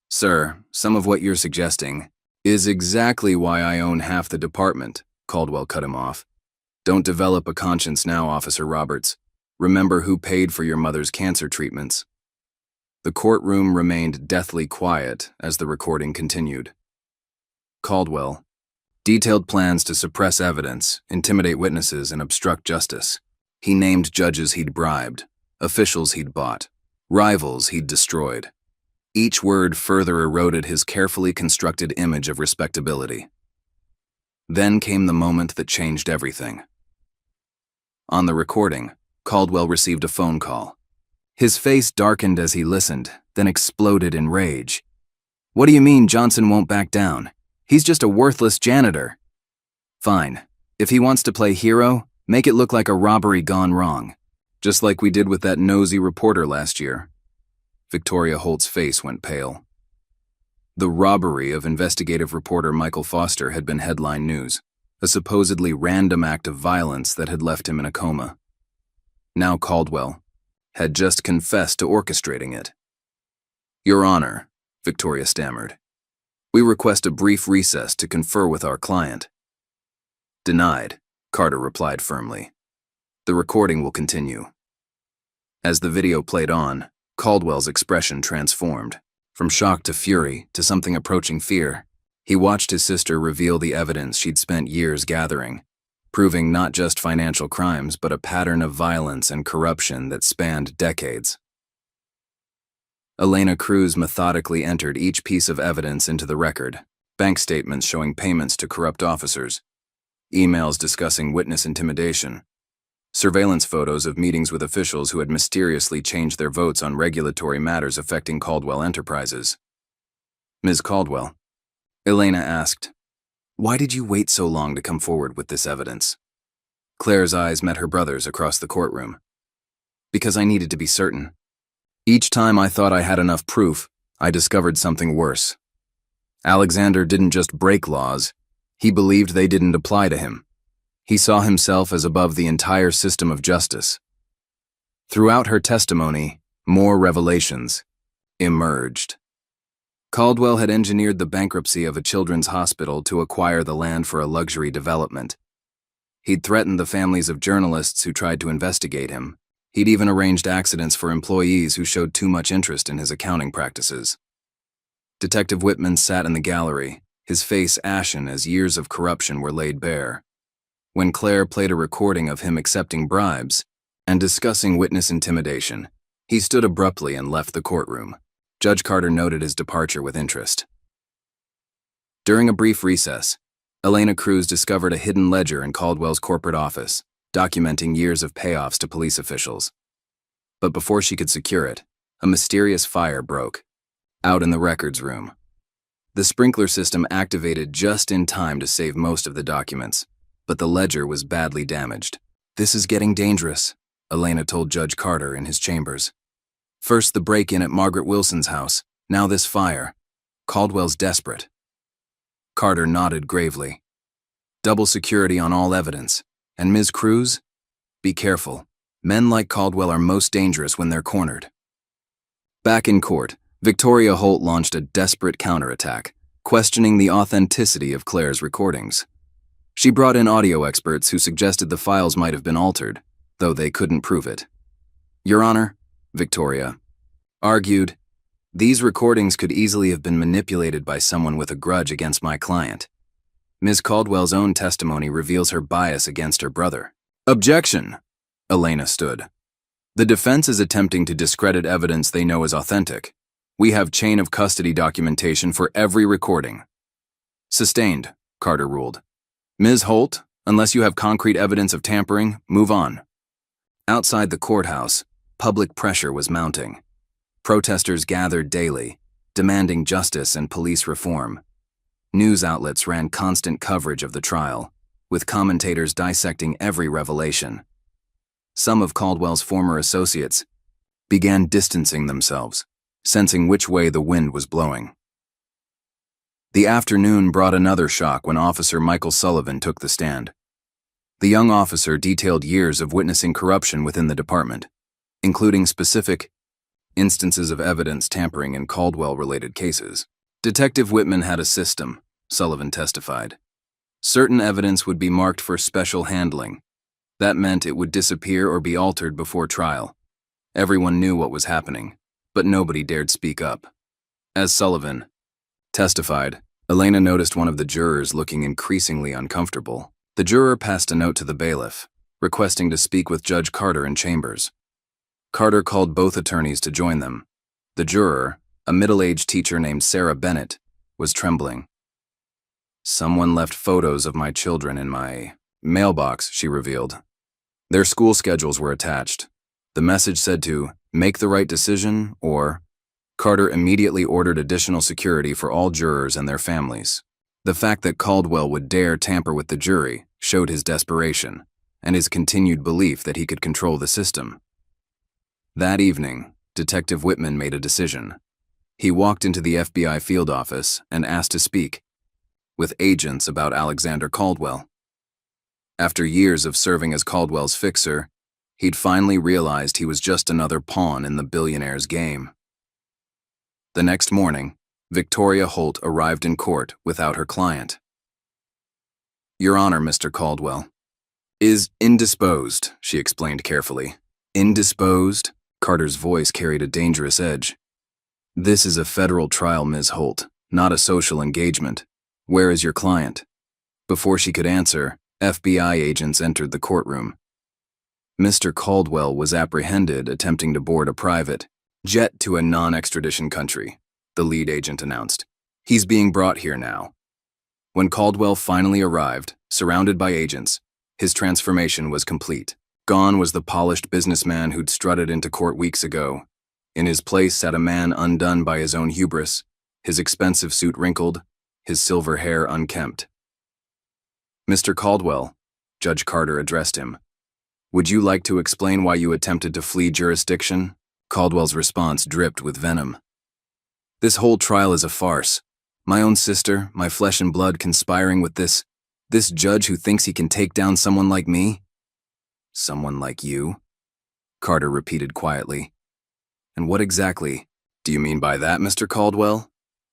"Sir, some of what you're suggesting is exactly why I own half the department," Caldwell cut him off. "Don't develop a conscience now, Officer Roberts. Remember who paid for your mother's cancer treatments." The courtroom remained deathly quiet as the recording continued. Caldwell. Detailed plans to suppress evidence, intimidate witnesses, and obstruct justice. He named judges he'd bribed, officials he'd bought, rivals he'd destroyed. Each word further eroded his carefully constructed image of respectability. Then came the moment that changed everything. On the recording, Caldwell received a phone call. His face darkened as he listened, then exploded in rage. "What do you mean Johnson won't back down? He's just a worthless janitor." "Fine. If he wants to play hero, make it look like a robbery gone wrong. Just like we did with that nosy reporter last year." Victoria Holt's face went pale. The robbery of investigative reporter Michael Foster had been headline news, a supposedly random act of violence that had left him in a coma. Now Caldwell had just confessed to orchestrating it. "Your Honor," Victoria stammered, "we request a brief recess to confer with our client." "Denied," Carter replied firmly. "The recording will continue." As the video played on, Caldwell's expression transformed. From shock to fury to something approaching fear, he watched his sister reveal the evidence she'd spent years gathering, proving not just financial crimes but a pattern of violence and corruption that spanned decades. Elena Cruz methodically entered each piece of evidence into the record: bank statements showing payments to corrupt officers, emails discussing witness intimidation, surveillance photos of meetings with officials who had mysteriously changed their votes on regulatory matters affecting Caldwell Enterprises. "Ms. Caldwell," Elena asked, "why did you wait so long to come forward with this evidence?" Claire's eyes met her brother's across the courtroom. "Because I needed to be certain. Each time I thought I had enough proof, I discovered something worse. Alexander didn't just break laws, he believed they didn't apply to him. He saw himself as above the entire system of justice." Throughout her testimony, more revelations emerged. Caldwell had engineered the bankruptcy of a children's hospital to acquire the land for a luxury development. He'd threatened the families of journalists who tried to investigate him. He'd even arranged accidents for employees who showed too much interest in his accounting practices. Detective Whitman sat in the gallery, his face ashen as years of corruption were laid bare. When Claire played a recording of him accepting bribes and discussing witness intimidation, he stood abruptly and left the courtroom. Judge Carter noted his departure with interest. During a brief recess, Elena Cruz discovered a hidden ledger in Caldwell's corporate office, documenting years of payoffs to police officials. But before she could secure it, a mysterious fire broke out in the records room. The sprinkler system activated just in time to save most of the documents, but the ledger was badly damaged. "This is getting dangerous," Elena told Judge Carter in his chambers. "First the break-in at Margaret Wilson's house, now this fire. Caldwell's desperate." Carter nodded gravely. "Double security on all evidence. And Ms. Cruz? Be careful. Men like Caldwell are most dangerous when they're cornered." Back in court, Victoria Holt launched a desperate counterattack, questioning the authenticity of Claire's recordings. She brought in audio experts who suggested the files might have been altered, though they couldn't prove it. "Your Honor," Victoria argued, "these recordings could easily have been manipulated by someone with a grudge against my client. Ms. Caldwell's own testimony reveals her bias against her brother." "Objection!" Elena stood. "The defense is attempting to discredit evidence they know is authentic. We have chain of custody documentation for every recording." "Sustained," Carter ruled. "Ms. Holt, unless you have concrete evidence of tampering, move on." Outside the courthouse, public pressure was mounting. Protesters gathered daily, demanding justice and police reform. News outlets ran constant coverage of the trial, with commentators dissecting every revelation. Some of Caldwell's former associates began distancing themselves, sensing which way the wind was blowing. The afternoon brought another shock when Officer Michael Sullivan took the stand. The young officer detailed years of witnessing corruption within the department, including specific instances of evidence tampering in Caldwell-related cases. Detective Whitman had a system, Sullivan testified. Certain evidence would be marked for special handling. That meant it would disappear or be altered before trial. Everyone knew what was happening, but nobody dared speak up. As Sullivan testified, Elena noticed one of the jurors looking increasingly uncomfortable. The juror passed a note to the bailiff, requesting to speak with Judge Carter in chambers. Carter called both attorneys to join them. The juror, a middle-aged teacher named Sarah Bennett, was trembling. "Someone left photos of my children in my mailbox," she revealed. Their school schedules were attached. The message said to make the right decision, or Carter immediately ordered additional security for all jurors and their families. The fact that Caldwell would dare tamper with the jury showed his desperation and his continued belief that he could control the system. That evening, Detective Whitman made a decision. He walked into the FBI field office and asked to speak with agents about Alexander Caldwell. After years of serving as Caldwell's fixer, he'd finally realized he was just another pawn in the billionaire's game. The next morning, Victoria Holt arrived in court without her client. "Your Honor, Mr. Caldwell is indisposed," she explained carefully. "Indisposed?" Carter's voice carried a dangerous edge. "This is a federal trial, Ms. Holt, not a social engagement. Where is your client?" Before she could answer, FBI agents entered the courtroom. "Mr. Caldwell was apprehended attempting to board a private jet to a non-extradition country," the lead agent announced. "He's being brought here now." When Caldwell finally arrived, surrounded by agents, his transformation was complete. Gone was the polished businessman who'd strutted into court weeks ago. In his place sat a man undone by his own hubris, his expensive suit wrinkled, his silver hair unkempt. "Mr. Caldwell," Judge Carter addressed him, "would you like to explain why you attempted to flee jurisdiction?" Caldwell's response dripped with venom. "This whole trial is a farce. My own sister, my flesh and blood conspiring with this judge who thinks he can take down someone like me?" "Someone like you?" Carter repeated quietly. "And what exactly do you mean by that, Mr. Caldwell?"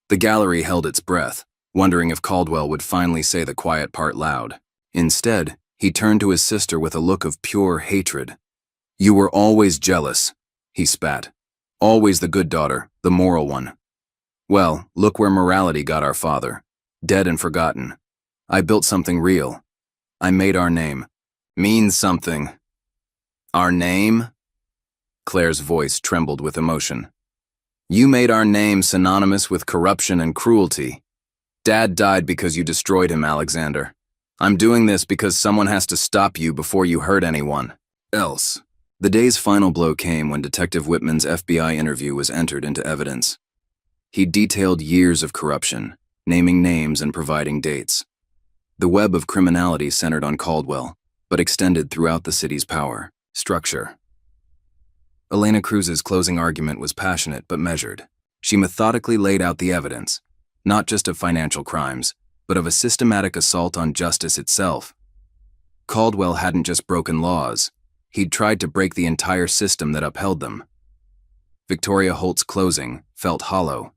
The gallery held its breath, wondering if Caldwell would finally say the quiet part loud. Instead, he turned to his sister with a look of pure hatred. "You were always jealous," he spat. "Always the good daughter, the moral one. Well, look where morality got our father. Dead and forgotten. I built something real. I made our name. Means something." "Our name?" Claire's voice trembled with emotion. "You made our name synonymous with corruption and cruelty. Dad died because you destroyed him, Alexander. I'm doing this because someone has to stop you before you hurt anyone else." The day's final blow came when Detective Whitman's FBI interview was entered into evidence. He detailed years of corruption, naming names and providing dates. The web of criminality centered on Caldwell, but extended throughout the city's power structure. Elena Cruz's closing argument was passionate but measured. She methodically laid out the evidence, not just of financial crimes, but of a systematic assault on justice itself. Caldwell hadn't just broken laws, he'd tried to break the entire system that upheld them. Victoria Holt's closing felt hollow.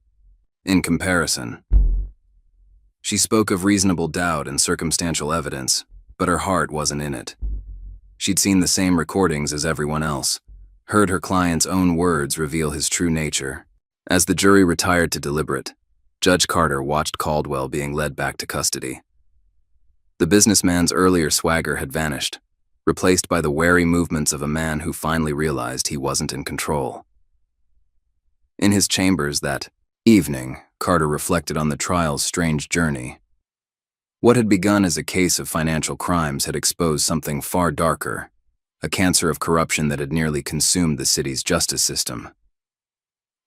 In comparison, she spoke of reasonable doubt and circumstantial evidence, but her heart wasn't in it. She'd seen the same recordings as everyone else, heard her client's own words reveal his true nature. As the jury retired to deliberate, Judge Carter watched Caldwell being led back to custody. The businessman's earlier swagger had vanished, replaced by the wary movements of a man who finally realized he wasn't in control. In his chambers that evening, Carter reflected on the trial's strange journey. What had begun as a case of financial crimes had exposed something far darker, a cancer of corruption that had nearly consumed the city's justice system.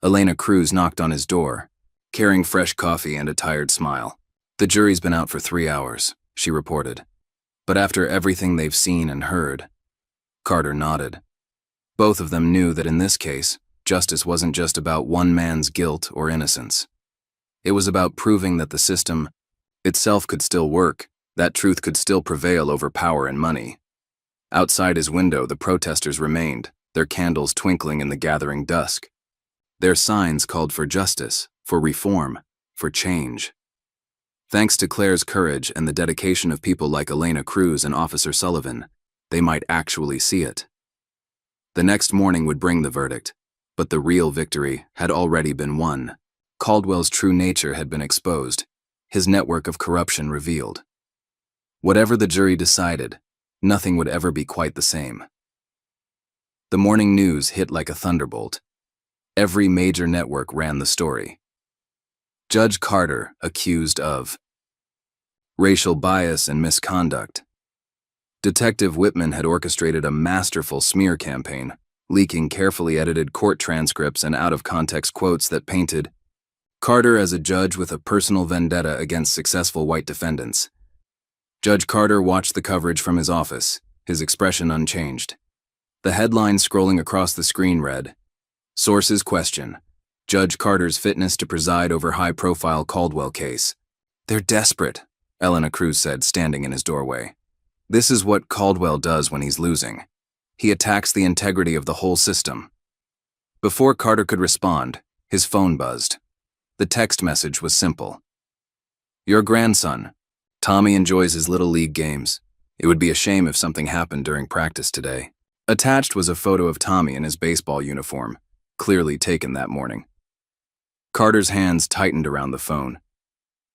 Elena Cruz knocked on his door, carrying fresh coffee and a tired smile. "The jury's been out for 3 hours," she reported. "But after everything they've seen and heard..." Carter nodded. Both of them knew that in this case, justice wasn't just about one man's guilt or innocence. It was about proving that the system itself could still work, that truth could still prevail over power and money. Outside his window, the protesters remained, their candles twinkling in the gathering dusk. Their signs called for justice, for reform, for change. Thanks to Claire's courage and the dedication of people like Elena Cruz and Officer Sullivan, they might actually see it. The next morning would bring the verdict, But the real victory had already been won. Caldwell's true nature had been exposed, his network of corruption revealed. Whatever the jury decided, nothing would ever be quite the same. The morning news hit like a thunderbolt. Every major network ran the story. Judge Carter accused of racial bias and misconduct. Detective Whitman had orchestrated a masterful smear campaign, leaking carefully edited court transcripts and out-of-context quotes that painted Carter as a judge with a personal vendetta against successful white defendants. Judge Carter watched the coverage from his office, his expression unchanged. The headline scrolling across the screen read, Sources question, Judge Carter's fitness to preside over high-profile Caldwell case. They're desperate, Elena Cruz said, standing in his doorway. This is what Caldwell does when he's losing. He attacks the integrity of the whole system. Before Carter could respond, his phone buzzed. The text message was simple. Your grandson. Tommy enjoys his little league games. It would be a shame if something happened during practice today. Attached was a photo of Tommy in his baseball uniform, clearly taken that morning. Carter's hands tightened around the phone.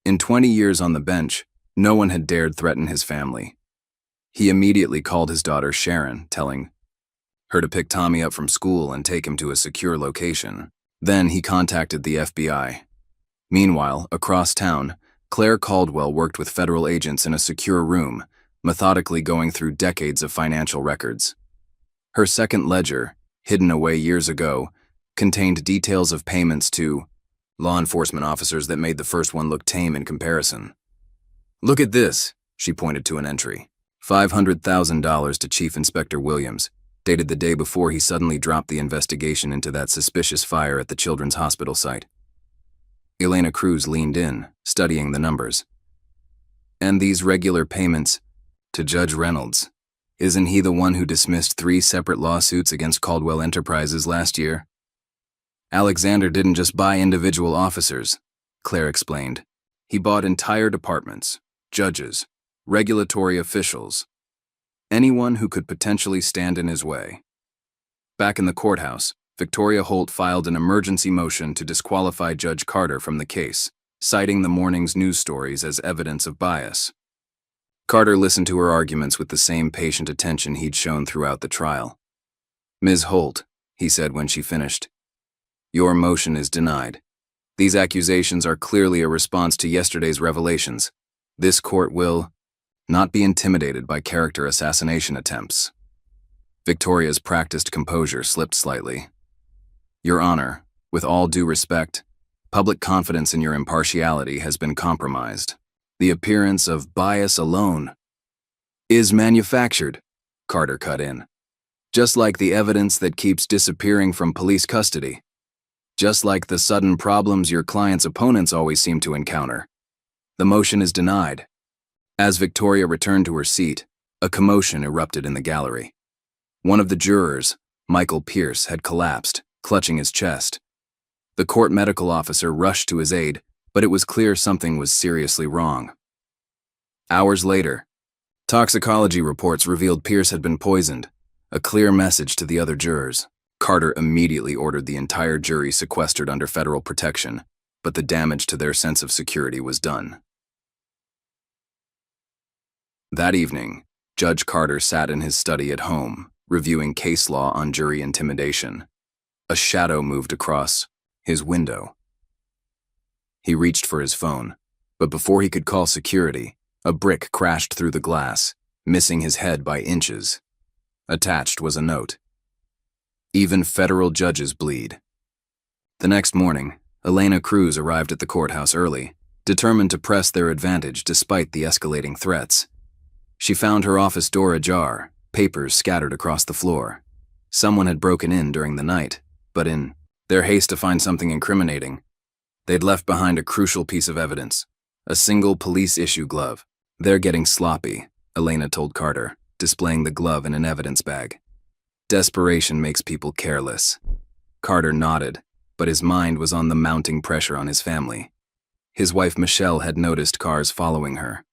In 20 years on the bench, no one had dared threaten his family. He immediately called his daughter Sharon, telling her to pick Tommy up from school and take him to a secure location. Then he contacted the FBI. Meanwhile, across town, Claire Caldwell worked with federal agents in a secure room, methodically going through decades of financial records. Her second ledger, hidden away years ago, contained details of payments to law enforcement officers that made the first one look tame in comparison. Look at this, she pointed to an entry. $500,000 to Chief Inspector Williams, dated the day before he suddenly dropped the investigation into that suspicious fire at the children's hospital site. Elena Cruz leaned in, studying the numbers. And these regular payments to Judge Reynolds. Isn't he the one who dismissed 3 separate lawsuits against Caldwell Enterprises last year? Alexander didn't just buy individual officers, Claire explained. He bought entire departments, judges, regulatory officials, anyone who could potentially stand in his way. Back in the courthouse, Victoria Holt filed an emergency motion to disqualify Judge Carter from the case, citing the morning's news stories as evidence of bias. Carter listened to her arguments with the same patient attention he'd shown throughout the trial. Ms. Holt, he said when she finished, your motion is denied. These accusations are clearly a response to yesterday's revelations. This court will not be intimidated by character assassination attempts. Victoria's practiced composure slipped slightly. Your Honor, with all due respect, public confidence in your impartiality has been compromised. The appearance of bias alone is manufactured, Carter cut in. Just like the evidence that keeps disappearing from police custody. Just like the sudden problems your client's opponents always seem to encounter. The motion is denied. As Victoria returned to her seat, a commotion erupted in the gallery. One of the jurors, Michael Pierce, had collapsed, clutching his chest. The court medical officer rushed to his aid, but it was clear something was seriously wrong. Hours later, toxicology reports revealed Pierce had been poisoned, a clear message to the other jurors. Carter immediately ordered the entire jury sequestered under federal protection, but the damage to their sense of security was done. That evening, Judge Carter sat in his study at home, reviewing case law on jury intimidation. A shadow moved across his window. He reached for his phone, but before he could call security, a brick crashed through the glass, missing his head by inches. Attached was a note. Even federal judges bleed. The next morning, Elena Cruz arrived at the courthouse early, determined to press their advantage despite the escalating threats. She found her office door ajar, papers scattered across the floor. Someone had broken in during the night, but in their haste to find something incriminating, they'd left behind a crucial piece of evidence, a single police-issue glove. They're getting sloppy, Elena told Carter, displaying the glove in an evidence bag. Desperation makes people careless. Carter nodded, but his mind was on the mounting pressure on his family. His wife Michelle had noticed cars following her.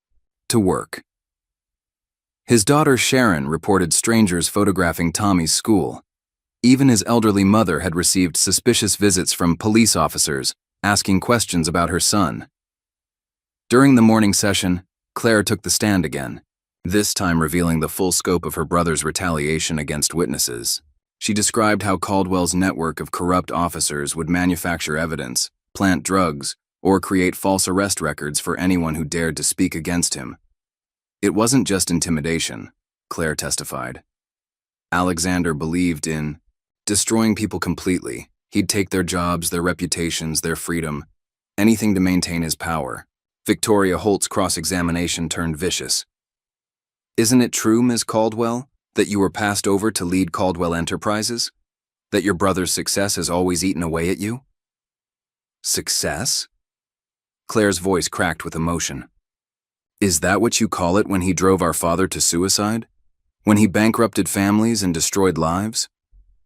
To work. His daughter Sharon reported strangers photographing Tommy's school. Even his elderly mother had received suspicious visits from police officers asking questions about her son. During the morning session, Claire took the stand again, this time revealing the full scope of her brother's retaliation against witnesses. She described how Caldwell's network of corrupt officers would manufacture evidence, plant drugs, or create false arrest records for anyone who dared to speak against him. It wasn't just intimidation, Claire testified. Alexander believed in destroying people completely. He'd take their jobs, their reputations, their freedom, anything to maintain his power. Victoria Holt's cross-examination turned vicious. Isn't it true, Ms. Caldwell, that you were passed over to lead Caldwell Enterprises? That your brother's success has always eaten away at you? Success? Claire's voice cracked with emotion. Is that what you call it when he drove our father to suicide? When he bankrupted families and destroyed lives?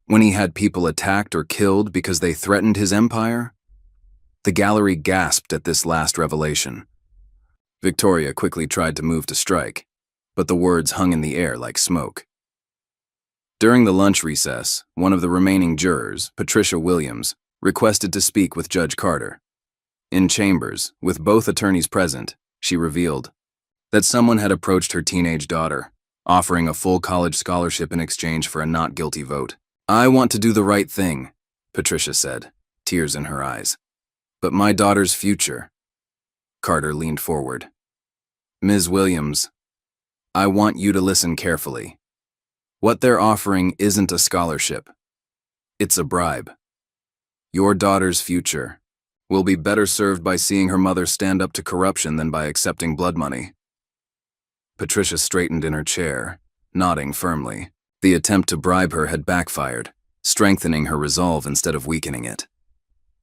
When he had people attacked or killed because they threatened his empire? The gallery gasped at this last revelation. Victoria quickly tried to move to strike, but the words hung in the air like smoke. During the lunch recess, one of the remaining jurors, Patricia Williams, requested to speak with Judge Carter. In chambers, with both attorneys present, she revealed that someone had approached her teenage daughter, offering a full college scholarship in exchange for a not guilty vote. I want to do the right thing, Patricia said, tears in her eyes. But my daughter's future. Carter leaned forward. Ms. Williams, I want you to listen carefully. What they're offering isn't a scholarship. It's a bribe. Your daughter's future will be better served by seeing her mother stand up to corruption than by accepting blood money. Patricia straightened in her chair, nodding firmly. The attempt to bribe her had backfired, strengthening her resolve instead of weakening it.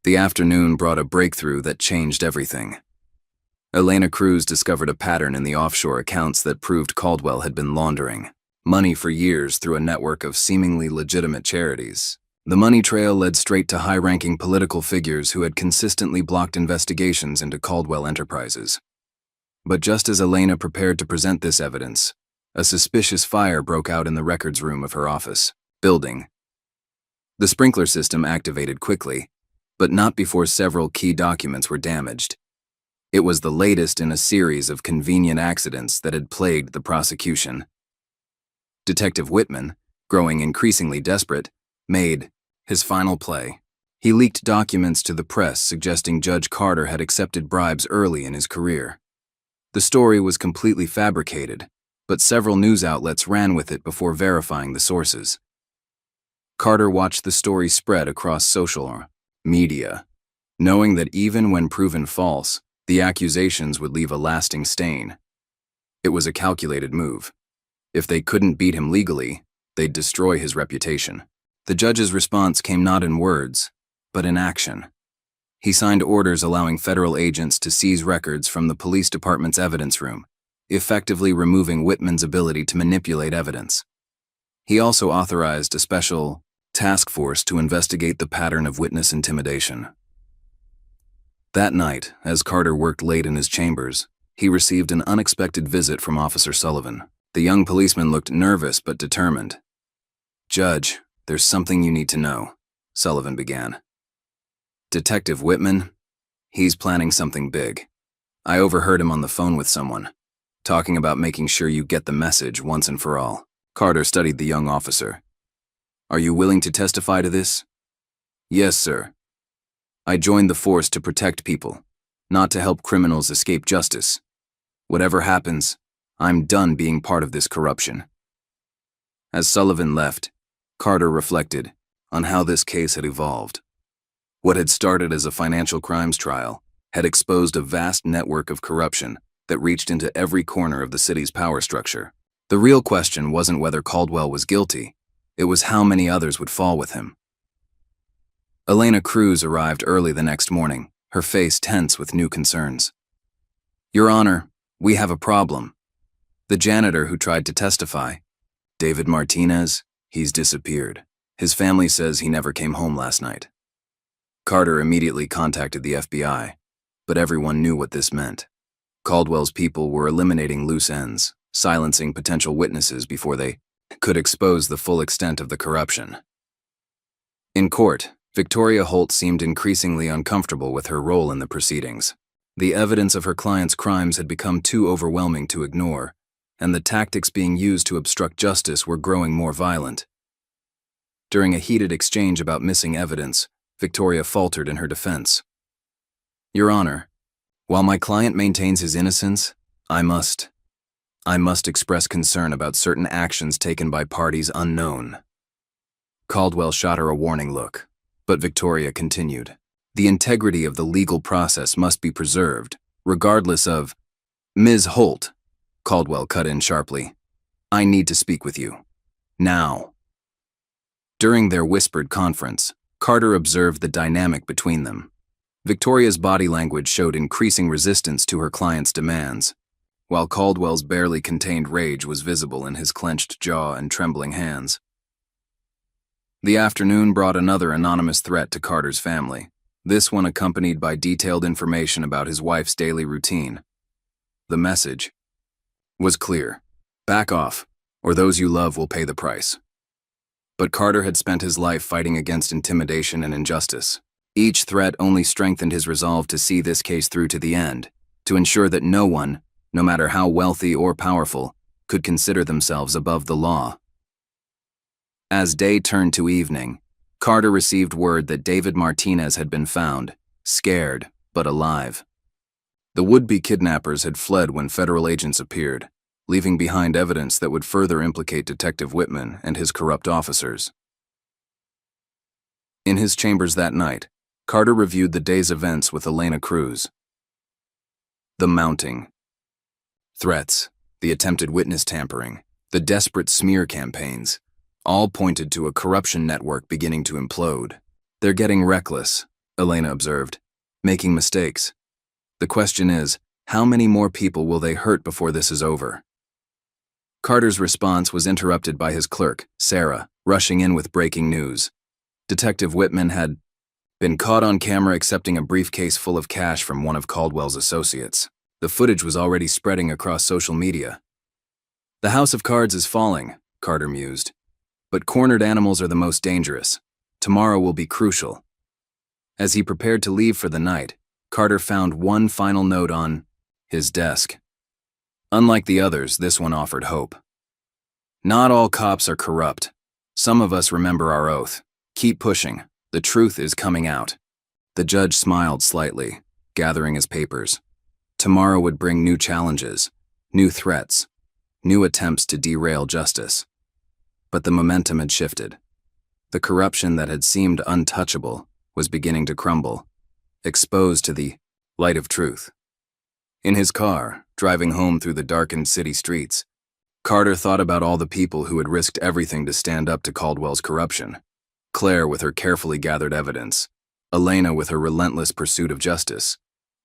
The afternoon brought a breakthrough that changed everything. Elena Cruz discovered a pattern in the offshore accounts that proved Caldwell had been laundering money for years through a network of seemingly legitimate charities. The money trail led straight to high-ranking political figures who had consistently blocked investigations into Caldwell Enterprises. But just as Elena prepared to present this evidence, a suspicious fire broke out in the records room of her office building. The sprinkler system activated quickly, but not before several key documents were damaged. It was the latest in a series of convenient accidents that had plagued the prosecution. Detective Whitman, growing increasingly desperate, made his final play. He leaked documents to the press suggesting Judge Carter had accepted bribes early in his career. The story was completely fabricated, but several news outlets ran with it before verifying the sources. Carter watched the story spread across social media, knowing that even when proven false, the accusations would leave a lasting stain. It was a calculated move. If they couldn't beat him legally, they'd destroy his reputation. The judge's response came not in words, but in action. He signed orders allowing federal agents to seize records from the police department's evidence room, effectively removing Whitman's ability to manipulate evidence. He also authorized a special task force to investigate the pattern of witness intimidation. That night, as Carter worked late in his chambers, he received an unexpected visit from Officer Sullivan. The young policeman looked nervous but determined. Judge, there's something you need to know, Sullivan began. Detective Whitman, he's planning something big. I overheard him on the phone with someone, talking about making sure you get the message once and for all. Carter studied the young officer. Are you willing to testify to this? Yes, sir. I joined the force to protect people, not to help criminals escape justice. Whatever happens, I'm done being part of this corruption. As Sullivan left, Carter reflected on how this case had evolved. What had started as a financial crimes trial had exposed a vast network of corruption that reached into every corner of the city's power structure. The real question wasn't whether Caldwell was guilty, it was how many others would fall with him. Elena Cruz arrived early the next morning, her face tense with new concerns. Your Honor, we have a problem. The janitor who tried to testify, David Martinez, he's disappeared. His family says he never came home last night. Carter immediately contacted the FBI, but everyone knew what this meant. Caldwell's people were eliminating loose ends, silencing potential witnesses before they could expose the full extent of the corruption. In court, Victoria Holt seemed increasingly uncomfortable with her role in the proceedings. The evidence of her client's crimes had become too overwhelming to ignore, and the tactics being used to obstruct justice were growing more violent. During a heated exchange about missing evidence, Victoria faltered in her defense. "Your Honor, while my client maintains his innocence, I must express concern about certain actions taken by parties unknown." Caldwell shot her a warning look, but Victoria continued. "The integrity of the legal process must be preserved, regardless of—" "Ms. Holt," Caldwell cut in sharply, "I need to speak with you. Now." During their whispered conference, Carter observed the dynamic between them. Victoria's body language showed increasing resistance to her client's demands, while Caldwell's barely contained rage was visible in his clenched jaw and trembling hands. The afternoon brought another anonymous threat to Carter's family, this one accompanied by detailed information about his wife's daily routine. The message was clear: back off, or those you love will pay the price. But Carter had spent his life fighting against intimidation and injustice. Each threat only strengthened his resolve to see this case through to the end, to ensure that no one, no matter how wealthy or powerful, could consider themselves above the law. As day turned to evening, Carter received word that David Martinez had been found, scared but alive. The would-be kidnappers had fled when federal agents appeared, leaving behind evidence that would further implicate Detective Whitman and his corrupt officers. In his chambers that night, Carter reviewed the day's events with Elena Cruz. The mounting threats, the attempted witness tampering, the desperate smear campaigns, all pointed to a corruption network beginning to implode. "They're getting reckless," Elena observed, "making mistakes. The question is, how many more people will they hurt before this is over?" Carter's response was interrupted by his clerk, Sarah, rushing in with breaking news. Detective Whitman had been caught on camera accepting a briefcase full of cash from one of Caldwell's associates. The footage was already spreading across social media. "The house of cards is falling," Carter mused. "But cornered animals are the most dangerous. Tomorrow will be crucial." As he prepared to leave for the night, Carter found one final note on his desk. Unlike the others, this one offered hope. "Not all cops are corrupt. Some of us remember our oath. Keep pushing. The truth is coming out." The judge smiled slightly, gathering his papers. Tomorrow would bring new challenges, new threats, new attempts to derail justice. But the momentum had shifted. The corruption that had seemed untouchable was beginning to crumble, exposed to the light of truth. In his car, driving home through the darkened city streets, Carter thought about all the people who had risked everything to stand up to Caldwell's corruption. Claire with her carefully gathered evidence, Elena with her relentless pursuit of justice,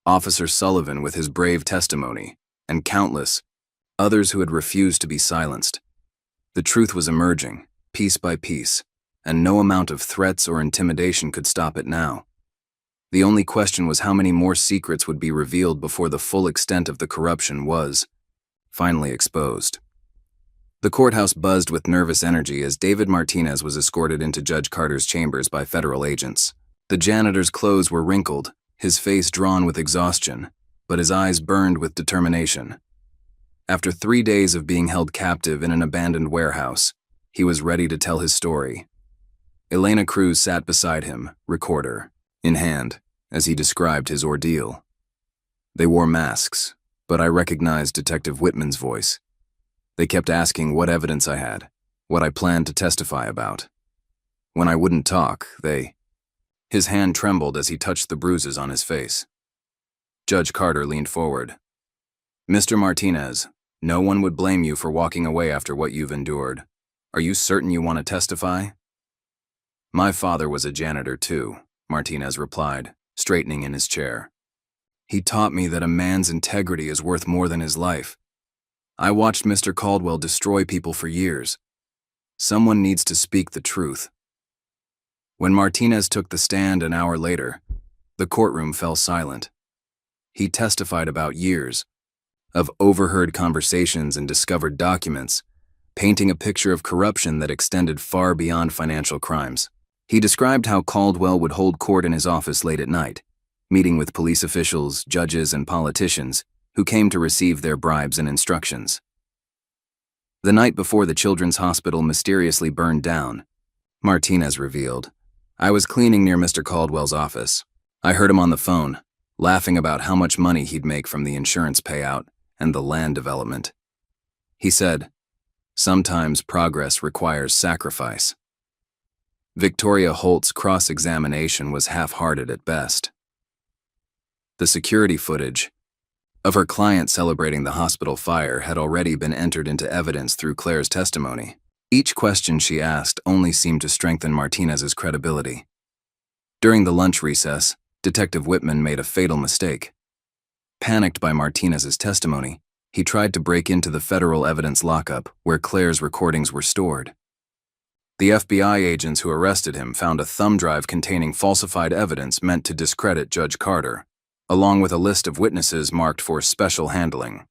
Officer Sullivan with his brave testimony, and countless others who had refused to be silenced. The truth was emerging, piece by piece, and no amount of threats or intimidation could stop it now. The only question was how many more secrets would be revealed before the full extent of the corruption was finally exposed. The courthouse buzzed with nervous energy as David Martinez was escorted into Judge Carter's chambers by federal agents. The janitor's clothes were wrinkled, his face drawn with exhaustion, but his eyes burned with determination. After 3 days of being held captive in an abandoned warehouse, he was ready to tell his story. Elena Cruz sat beside him, recorder in hand, as he described his ordeal. They wore masks, but I recognized Detective Whitman's voice. They kept asking what evidence I had, what I planned to testify about. When I wouldn't talk, His hand trembled as he touched the bruises on his face. Judge Carter leaned forward. "Mr. Martinez, no one would blame you for walking away after what you've endured. Are you certain you want to testify?" "My father was a janitor too," Martinez replied, straightening in his chair. "He taught me that a man's integrity is worth more than his life. I watched Mr. Caldwell destroy people for years. Someone needs to speak the truth." When Martinez took the stand an hour later, the courtroom fell silent. He testified about years of overheard conversations and discovered documents, painting a picture of corruption that extended far beyond financial crimes. He described how Caldwell would hold court in his office late at night, meeting with police officials, judges, and politicians who came to receive their bribes and instructions. The night before the children's hospital mysteriously burned down, Martinez revealed, "I was cleaning near Mr. Caldwell's office. I heard him on the phone, laughing about how much money he'd make from the insurance payout and the land development. He said, 'Sometimes progress requires sacrifice.'" Victoria Holt's cross-examination was half-hearted at best. The security footage of her client celebrating the hospital fire had already been entered into evidence through Claire's testimony. Each question she asked only seemed to strengthen Martinez's credibility. During the lunch recess, Detective Whitman made a fatal mistake. Panicked by Martinez's testimony, he tried to break into the federal evidence lockup where Claire's recordings were stored. The FBI agents who arrested him found a thumb drive containing falsified evidence meant to discredit Judge Carter, along with a list of witnesses marked for special handling.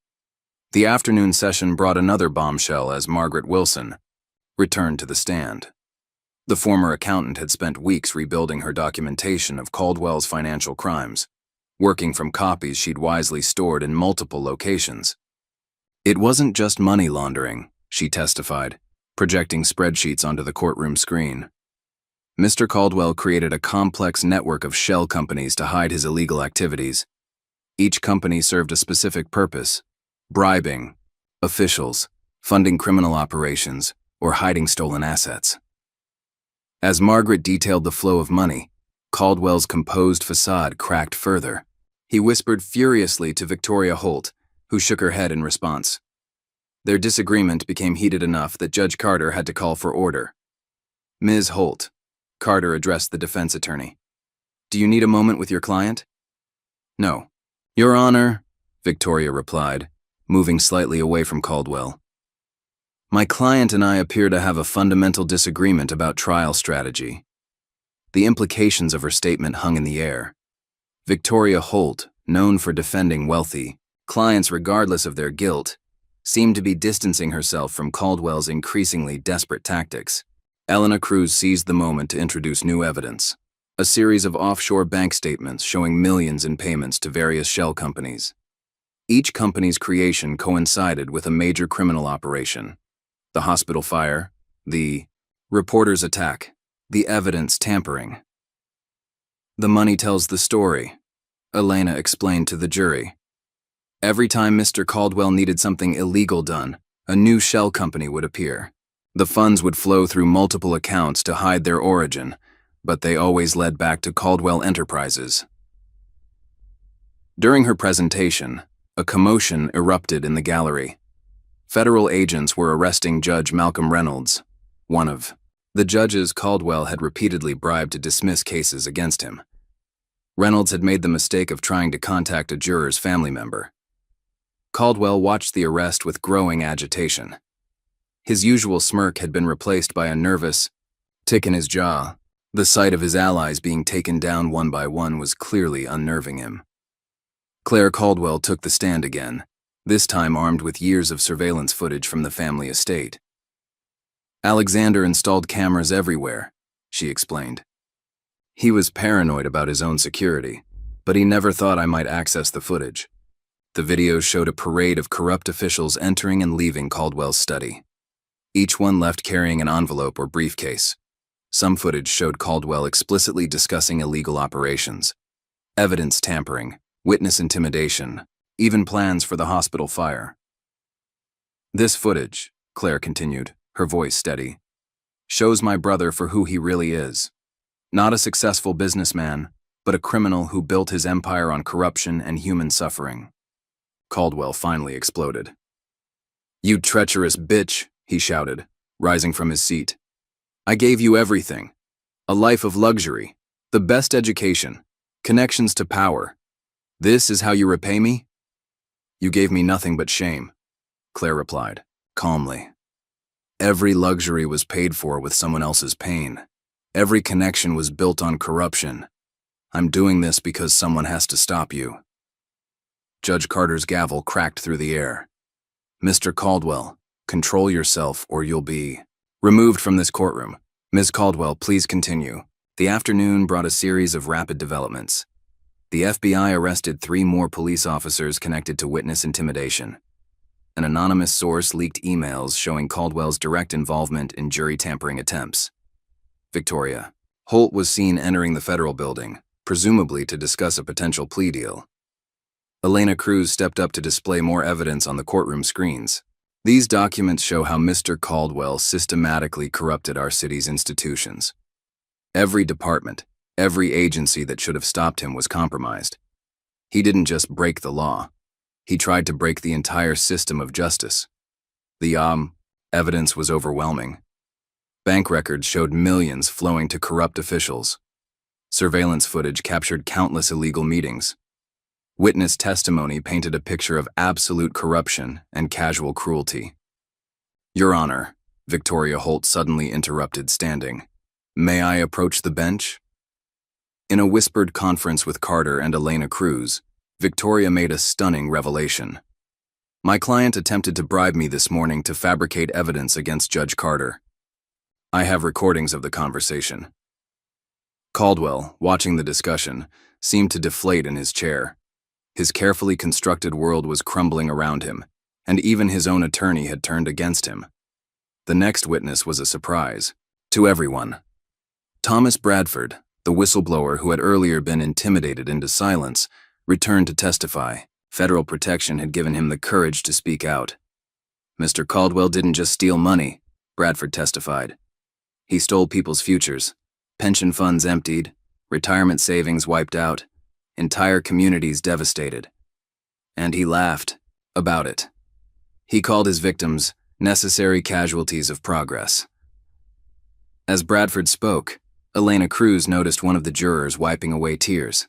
The afternoon session brought another bombshell as Margaret Wilson returned to the stand. The former accountant had spent weeks rebuilding her documentation of Caldwell's financial crimes, working from copies she'd wisely stored in multiple locations. It wasn't just money laundering, she testified, projecting spreadsheets onto the courtroom screen. Mr. Caldwell created a complex network of shell companies to hide his illegal activities. Each company served a specific purpose: bribing officials, funding criminal operations, or hiding stolen assets. As Margaret detailed the flow of money, Caldwell's composed facade cracked further. He whispered furiously to Victoria Holt, who shook her head in response. Their disagreement became heated enough that Judge Carter had to call for order. "Ms. Holt," Carter addressed the defense attorney, "do you need a moment with your client?" "No." "Your Honor," Victoria replied, moving slightly away from Caldwell. "My client and I appear to have a fundamental disagreement about trial strategy." The implications of her statement hung in the air. Victoria Holt, known for defending wealthy clients regardless of their guilt, seemed to be distancing herself from Caldwell's increasingly desperate tactics. Elena Cruz seized the moment to introduce new evidence, a series of offshore bank statements showing millions in payments to various shell companies. Each company's creation coincided with a major criminal operation: the hospital fire, the reporter's attack, the evidence tampering. "The money tells the story," Elena explained to the jury. "Every time Mr. Caldwell needed something illegal done, a new shell company would appear. The funds would flow through multiple accounts to hide their origin, but they always led back to Caldwell Enterprises." During her presentation, a commotion erupted in the gallery. Federal agents were arresting Judge Malcolm Reynolds, one of the judges Caldwell had repeatedly bribed to dismiss cases against him. Reynolds had made the mistake of trying to contact a juror's family member. Caldwell watched the arrest with growing agitation. His usual smirk had been replaced by a nervous tick in his jaw. The sight of his allies being taken down one by one was clearly unnerving him. Claire Caldwell took the stand again, this time armed with years of surveillance footage from the family estate. "Alexander installed cameras everywhere," she explained. "He was paranoid about his own security, but he never thought I might access the footage." The videos showed a parade of corrupt officials entering and leaving Caldwell's study. Each one left carrying an envelope or briefcase. Some footage showed Caldwell explicitly discussing illegal operations, evidence tampering, witness intimidation, even plans for the hospital fire. "This footage," Claire continued, her voice steady, "shows my brother for who he really is. Not a successful businessman, but a criminal who built his empire on corruption and human suffering." Caldwell finally exploded. "You treacherous bitch," he shouted, rising from his seat. "I gave you everything. A life of luxury, the best education, connections to power. This is how you repay me?" "You gave me nothing but shame," Claire replied, calmly. "Every luxury was paid for with someone else's pain. Every connection was built on corruption. I'm doing this because someone has to stop you." Judge Carter's gavel cracked through the air. "Mr. Caldwell, control yourself or you'll be removed from this courtroom. Ms. Caldwell, please continue," The afternoon brought a series of rapid developments. The FBI arrested 3 more police officers connected to witness intimidation. An anonymous source leaked emails showing Caldwell's direct involvement in jury tampering attempts. Victoria. Holt was seen entering the federal building, presumably to discuss a potential plea deal. Elena Cruz stepped up to display more evidence on the courtroom screens. These documents show how Mr. Caldwell systematically corrupted our city's institutions. Every department, every agency that should have stopped him was compromised. He didn't just break the law. He tried to break the entire system of justice. The evidence was overwhelming. Bank records showed millions flowing to corrupt officials. Surveillance footage captured countless illegal meetings. Witness testimony painted a picture of absolute corruption and casual cruelty. Your Honor, Victoria Holt suddenly interrupted, standing. May I approach the bench? In a whispered conference with Carter and Elena Cruz, Victoria made a stunning revelation. My client attempted to bribe me this morning to fabricate evidence against Judge Carter. I have recordings of the conversation. Caldwell, watching the discussion, seemed to deflate in his chair. His carefully constructed world was crumbling around him, and even his own attorney had turned against him. The next witness was a surprise to everyone. Thomas Bradford, the whistleblower who had earlier been intimidated into silence, returned to testify. Federal protection had given him the courage to speak out. Mr. Caldwell didn't just steal money, Bradford testified. He stole people's futures, pension funds emptied, retirement savings wiped out, entire communities devastated. And he laughed about it. He called his victims necessary casualties of progress. As Bradford spoke, Elena Cruz noticed one of the jurors wiping away tears.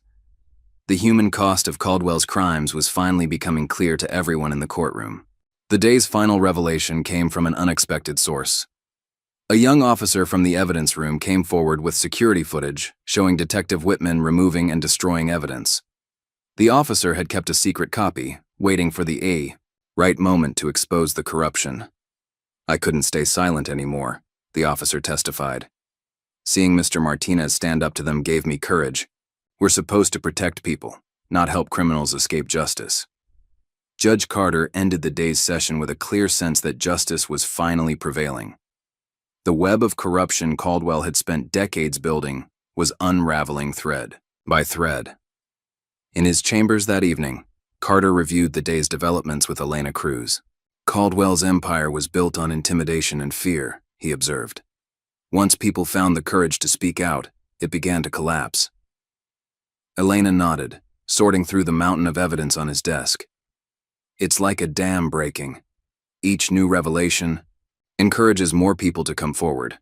The human cost of Caldwell's crimes was finally becoming clear to everyone in the courtroom. The day's final revelation came from an unexpected source. A young officer from the evidence room came forward with security footage showing Detective Whitman removing and destroying evidence. The officer had kept a secret copy, waiting for the right moment to expose the corruption. I couldn't stay silent anymore, the officer testified. Seeing Mr. Martinez stand up to them gave me courage. We're supposed to protect people, not help criminals escape justice. Judge Carter ended the day's session with a clear sense that justice was finally prevailing. The web of corruption Caldwell had spent decades building was unraveling thread by thread. In his chambers that evening, Carter reviewed the day's developments with Elena Cruz. Caldwell's empire was built on intimidation and fear, he observed. Once people found the courage to speak out, it began to collapse. Elena nodded, sorting through the mountain of evidence on his desk. It's like a dam breaking. Each new revelation encourages more people to come forward.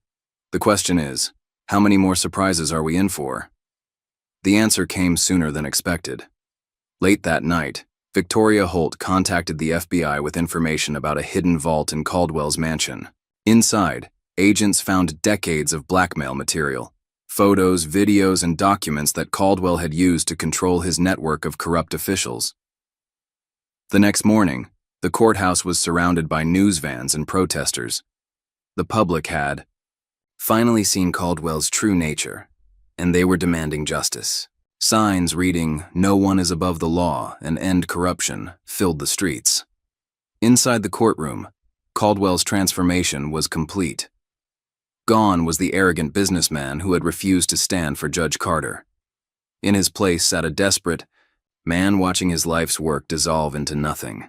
The question is, how many more surprises are we in for? The answer came sooner than expected. Late that night, Victoria Holt contacted the FBI with information about a hidden vault in Caldwell's mansion. Inside, agents found decades of blackmail material, photos, videos, and documents that Caldwell had used to control his network of corrupt officials. The next morning, the courthouse was surrounded by news vans and protesters. The public had finally seen Caldwell's true nature, and they were demanding justice. Signs reading, "No one is above the law and end corruption," filled the streets. Inside the courtroom, Caldwell's transformation was complete. Gone was the arrogant businessman who had refused to stand for Judge Carter. In his place sat a desperate man watching his life's work dissolve into nothing.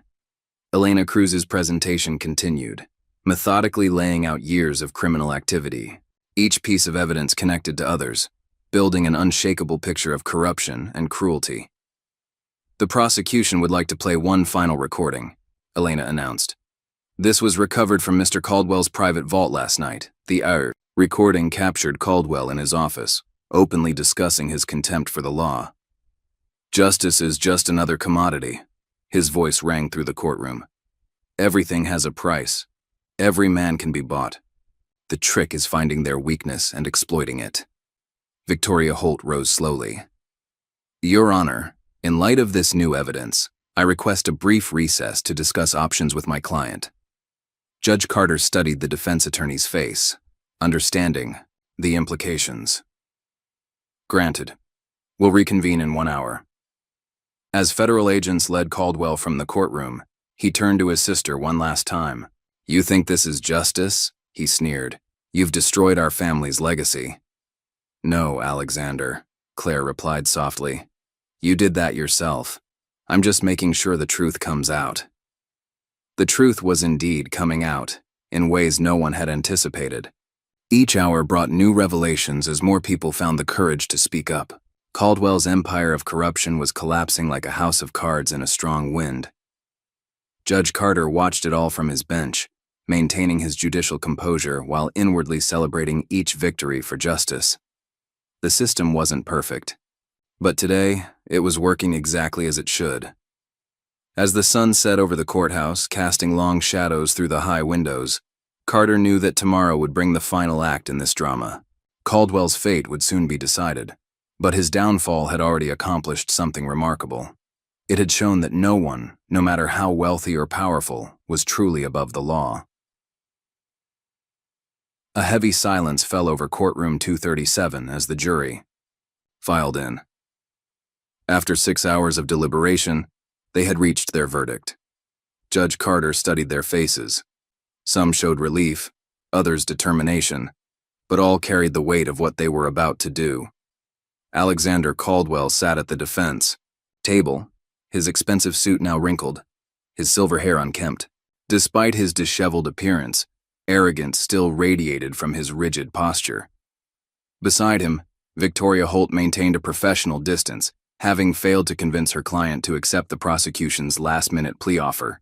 Elena Cruz's presentation continued, methodically laying out years of criminal activity, each piece of evidence connected to others, building an unshakable picture of corruption and cruelty. The prosecution would like to play one final recording, Elena announced. This was recovered from Mr. Caldwell's private vault last night. The recording captured Caldwell in his office, openly discussing his contempt for the law. Justice is just another commodity. His voice rang through the courtroom. Everything has a price. Every man can be bought. The trick is finding their weakness and exploiting it. Victoria Holt rose slowly. Your Honor, in light of this new evidence, I request a brief recess to discuss options with my client. Judge Carter studied the defense attorney's face, understanding the implications. Granted. We'll reconvene in 1 hour. As federal agents led Caldwell from the courtroom, he turned to his sister one last time. "You think this is justice?" he sneered. "You've destroyed our family's legacy." "No, Alexander," Claire replied softly. "You did that yourself. I'm just making sure the truth comes out." The truth was indeed coming out, in ways no one had anticipated. Each hour brought new revelations as more people found the courage to speak up. Caldwell's empire of corruption was collapsing like a house of cards in a strong wind. Judge Carter watched it all from his bench, maintaining his judicial composure while inwardly celebrating each victory for justice. The system wasn't perfect, but today it was working exactly as it should. As the sun set over the courthouse, casting long shadows through the high windows, Carter knew that tomorrow would bring the final act in this drama. Caldwell's fate would soon be decided, but his downfall had already accomplished something remarkable. It had shown that no one, no matter how wealthy or powerful, was truly above the law. A heavy silence fell over courtroom 237 as the jury filed in. After 6 hours of deliberation, they had reached their verdict. Judge Carter studied their faces. Some showed relief, others determination, but all carried the weight of what they were about to do. Alexander Caldwell sat at the defense table, his expensive suit now wrinkled, his silver hair unkempt. Despite his disheveled appearance, arrogance still radiated from his rigid posture. Beside him, Victoria Holt maintained a professional distance, having failed to convince her client to accept the prosecution's last-minute plea offer.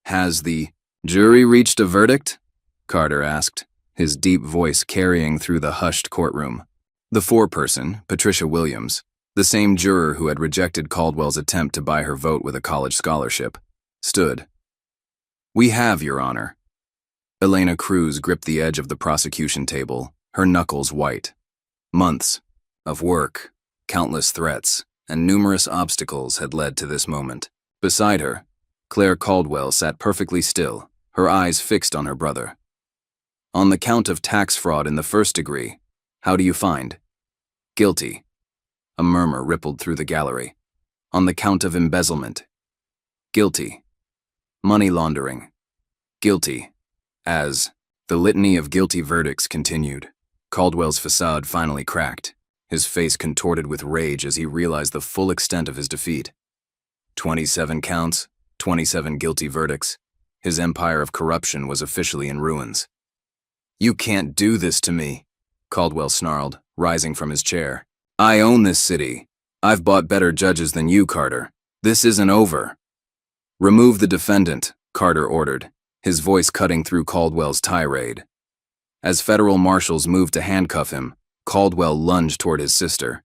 "Has the jury reached a verdict?" Carter asked, his deep voice carrying through the hushed courtroom. The foreperson, Patricia Williams, the same juror who had rejected Caldwell's attempt to buy her vote with a college scholarship, stood. "We have, Your Honor." Elena Cruz gripped the edge of the prosecution table, her knuckles white. Months of work, countless threats, and numerous obstacles had led to this moment. Beside her, Claire Caldwell sat perfectly still, her eyes fixed on her brother. "On the count of tax fraud in the first degree, how do you find?" "Guilty." A murmur rippled through the gallery. "On the count of embezzlement?" "Guilty." "Money laundering?" "Guilty." As the litany of guilty verdicts continued, Caldwell's facade finally cracked, his face contorted with rage as he realized the full extent of his defeat. 27 counts, 27 guilty verdicts. His empire of corruption was officially in ruins. "You can't do this to me," Caldwell snarled, rising from his chair. "I own this city. I've bought better judges than you, Carter. This isn't over." "Remove the defendant," Carter ordered, his voice cutting through Caldwell's tirade. As federal marshals moved to handcuff him, Caldwell lunged toward his sister.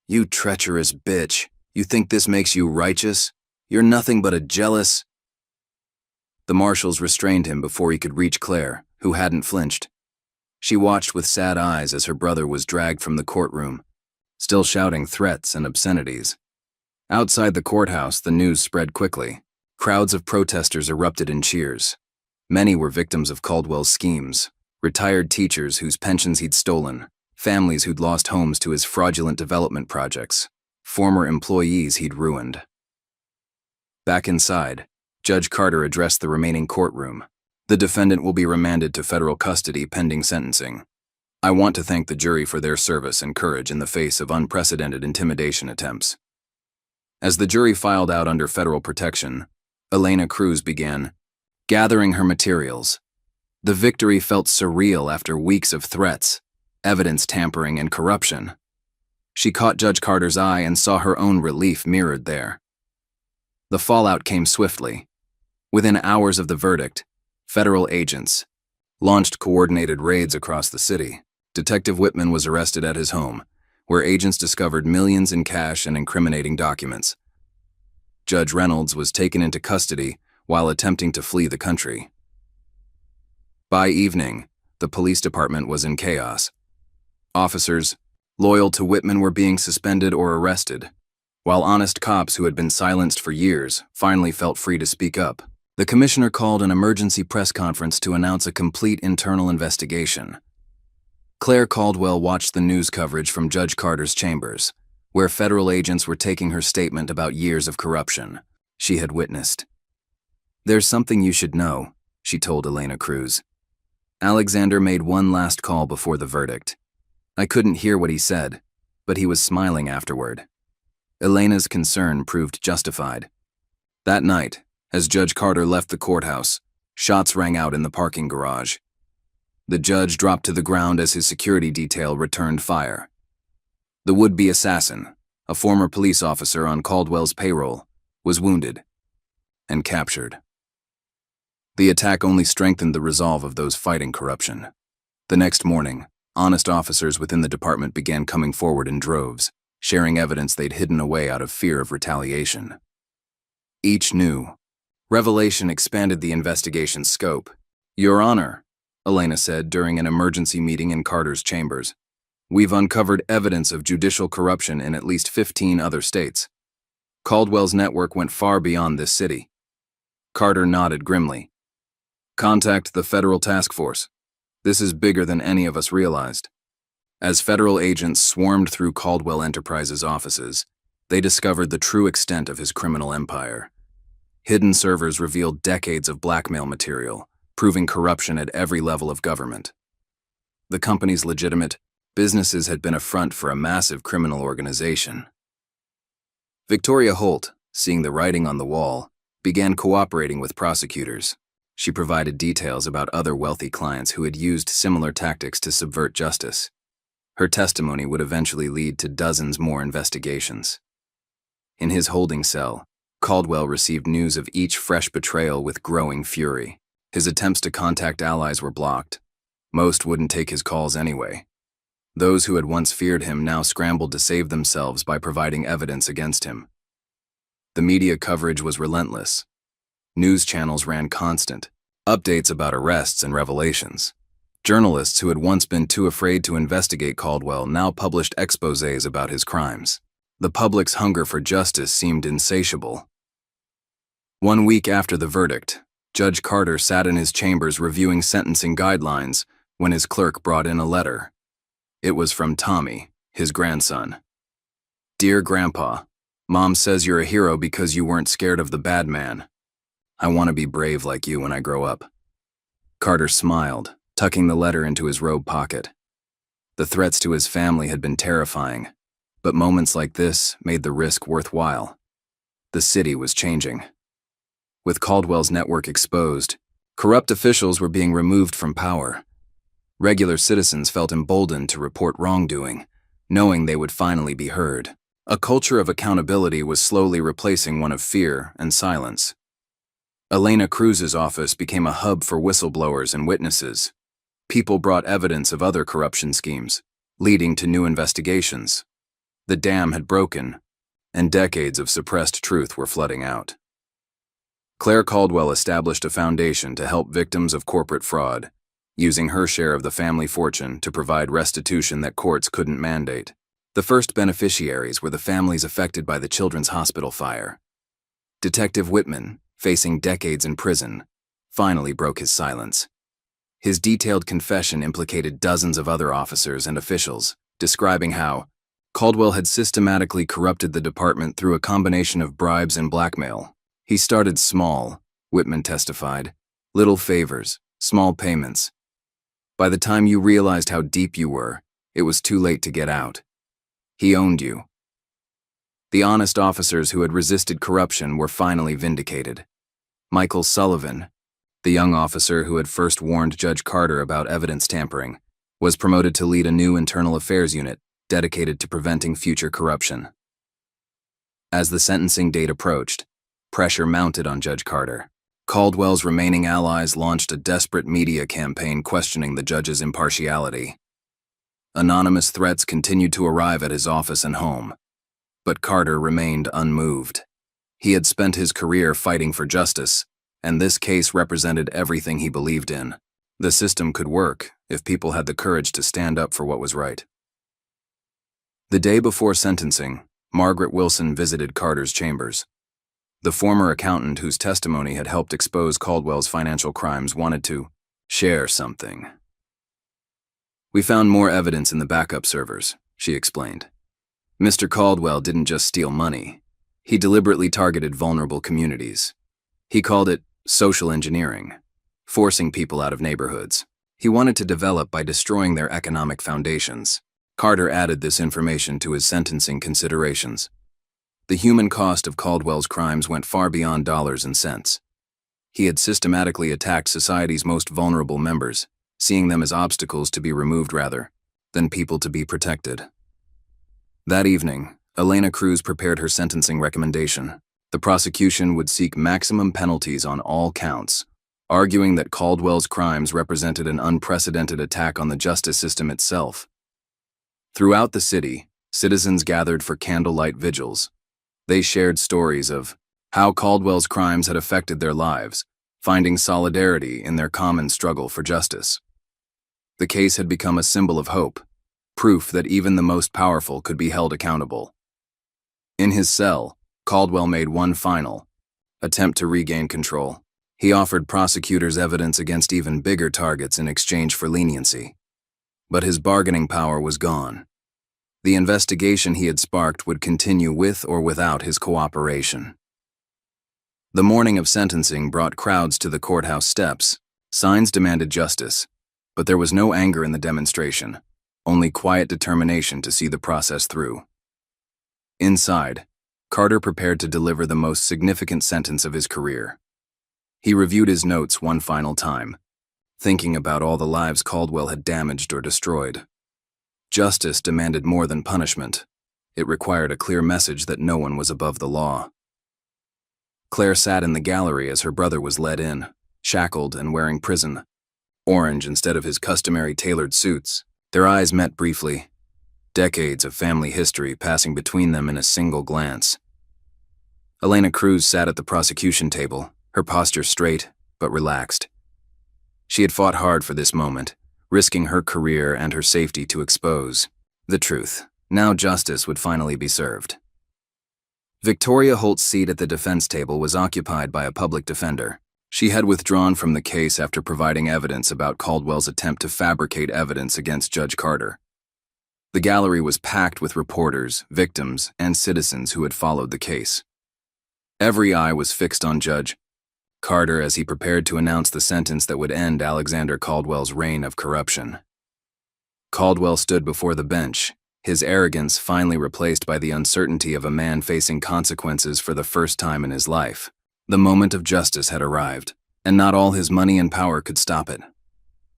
"You treacherous bitch. You think this makes you righteous? You're nothing but a jealous—" The marshals restrained him before he could reach Claire, who hadn't flinched. She watched with sad eyes as her brother was dragged from the courtroom, still shouting threats and obscenities. Outside the courthouse, the news spread quickly. Crowds of protesters erupted in cheers. Many were victims of Caldwell's schemes, retired teachers whose pensions he'd stolen, families who'd lost homes to his fraudulent development projects, former employees he'd ruined. Back inside, Judge Carter addressed the remaining courtroom. "The defendant will be remanded to federal custody pending sentencing. I want to thank the jury for their service and courage in the face of unprecedented intimidation attempts." As the jury filed out under federal protection, Elena Cruz began gathering her materials. The victory felt surreal after weeks of threats, evidence tampering, and corruption. She caught Judge Carter's eye and saw her own relief mirrored there. The fallout came swiftly. Within hours of the verdict, federal agents launched coordinated raids across the city. Detective Whitman was arrested at his home, where agents discovered millions in cash and incriminating documents. Judge Reynolds was taken into custody while attempting to flee the country. By evening, the police department was in chaos. Officers loyal to Whitman were being suspended or arrested, while honest cops who had been silenced for years finally felt free to speak up. The commissioner called an emergency press conference to announce a complete internal investigation. Claire Caldwell watched the news coverage from Judge Carter's chambers, where federal agents were taking her statement about years of corruption she had witnessed. "There's something you should know," she told Elena Cruz. "Alexander made one last call before the verdict. I couldn't hear what he said, but he was smiling afterward." Elena's concern proved justified. That night, as Judge Carter left the courthouse, shots rang out in the parking garage. The judge dropped to the ground as his security detail returned fire. The would-be assassin, a former police officer on Caldwell's payroll, was wounded and captured. The attack only strengthened the resolve of those fighting corruption. The next morning, honest officers within the department began coming forward in droves, sharing evidence they'd hidden away out of fear of retaliation. Each new revelation expanded the investigation's scope. "Your Honor," Elena said during an emergency meeting in Carter's chambers, "we've uncovered evidence of judicial corruption in at least 15 other states. Caldwell's network went far beyond this city." Carter nodded grimly. "Contact the federal task force. This is bigger than any of us realized." As federal agents swarmed through Caldwell Enterprises' offices, they discovered the true extent of his criminal empire. Hidden servers revealed decades of blackmail material, proving corruption at every level of government. The company's legitimate businesses had been a front for a massive criminal organization. Victoria Holt, seeing the writing on the wall, began cooperating with prosecutors. She provided details about other wealthy clients who had used similar tactics to subvert justice. Her testimony would eventually lead to dozens more investigations. In his holding cell, Caldwell received news of each fresh betrayal with growing fury. His attempts to contact allies were blocked. Most wouldn't take his calls anyway. Those who had once feared him now scrambled to save themselves by providing evidence against him. The media coverage was relentless. News channels ran constant updates about arrests and revelations. Journalists who had once been too afraid to investigate Caldwell now published exposés about his crimes. The public's hunger for justice seemed insatiable. 1 week after the verdict, Judge Carter sat in his chambers reviewing sentencing guidelines when his clerk brought in a letter. It was from Tommy, his grandson. "Dear Grandpa, Mom says you're a hero because you weren't scared of the bad man. I want to be brave like you when I grow up." Carter smiled, tucking the letter into his robe pocket. The threats to his family had been terrifying, but moments like this made the risk worthwhile. The city was changing. With Caldwell's network exposed, corrupt officials were being removed from power. Regular citizens felt emboldened to report wrongdoing, knowing they would finally be heard. A culture of accountability was slowly replacing one of fear and silence. Elena Cruz's office became a hub for whistleblowers and witnesses. People brought evidence of other corruption schemes, leading to new investigations. The dam had broken, and decades of suppressed truth were flooding out. Claire Caldwell established a foundation to help victims of corporate fraud, using her share of the family fortune to provide restitution that courts couldn't mandate. The first beneficiaries were the families affected by the Children's Hospital fire. Detective Whitman, facing decades in prison, finally broke his silence. His detailed confession implicated dozens of other officers and officials, describing how Caldwell had systematically corrupted the department through a combination of bribes and blackmail. "He started small," Whitman testified. "Little favors, small payments. By the time you realized how deep you were, it was too late to get out. He owned you." The honest officers who had resisted corruption were finally vindicated. Michael Sullivan, the young officer who had first warned Judge Carter about evidence tampering, was promoted to lead a new internal affairs unit dedicated to preventing future corruption. As the sentencing date approached, pressure mounted on Judge Carter. Caldwell's remaining allies launched a desperate media campaign questioning the judge's impartiality. Anonymous threats continued to arrive at his office and home, but Carter remained unmoved. He had spent his career fighting for justice, and this case represented everything he believed in. The system could work if people had the courage to stand up for what was right. The day before sentencing, Margaret Wilson visited Carter's chambers. The former accountant whose testimony had helped expose Caldwell's financial crimes wanted to share something. We found more evidence in the backup servers, she explained. Mr. Caldwell didn't just steal money. He deliberately targeted vulnerable communities. He called it social engineering, forcing people out of neighborhoods. He wanted to develop by destroying their economic foundations. Carter added this information to his sentencing considerations. The human cost of Caldwell's crimes went far beyond dollars and cents. He had systematically attacked society's most vulnerable members, seeing them as obstacles to be removed rather than people to be protected. That evening, Elena Cruz prepared her sentencing recommendation. The prosecution would seek maximum penalties on all counts, arguing that Caldwell's crimes represented an unprecedented attack on the justice system itself. Throughout the city, citizens gathered for candlelight vigils. They shared stories of how Caldwell's crimes had affected their lives, finding solidarity in their common struggle for justice. The case had become a symbol of hope, proof that even the most powerful could be held accountable. In his cell, Caldwell made one final attempt to regain control. He offered prosecutors evidence against even bigger targets in exchange for leniency. But his bargaining power was gone. The investigation he had sparked would continue with or without his cooperation. The morning of sentencing brought crowds to the courthouse steps. Signs demanded justice, but there was no anger in the demonstration, only quiet determination to see the process through. Inside, Carter prepared to deliver the most significant sentence of his career. He reviewed his notes one final time, thinking about all the lives Caldwell had damaged or destroyed. Justice demanded more than punishment. It required a clear message that no one was above the law. Claire sat in the gallery as her brother was led in, shackled and wearing prison orange instead of his customary tailored suits. Their eyes met briefly, decades of family history passing between them in a single glance. Elena Cruz sat at the prosecution table, her posture straight but relaxed. She had fought hard for this moment, risking her career and her safety to expose the truth. Now justice would finally be served. Victoria Holt's seat at the defense table was occupied by a public defender. She had withdrawn from the case after providing evidence about Caldwell's attempt to fabricate evidence against Judge Carter. The gallery was packed with reporters, victims, and citizens who had followed the case. Every eye was fixed on Judge Carter as he prepared to announce the sentence that would end Alexander Caldwell's reign of corruption. Caldwell stood before the bench, his arrogance finally replaced by the uncertainty of a man facing consequences for the first time in his life. The moment of justice had arrived, and not all his money and power could stop it.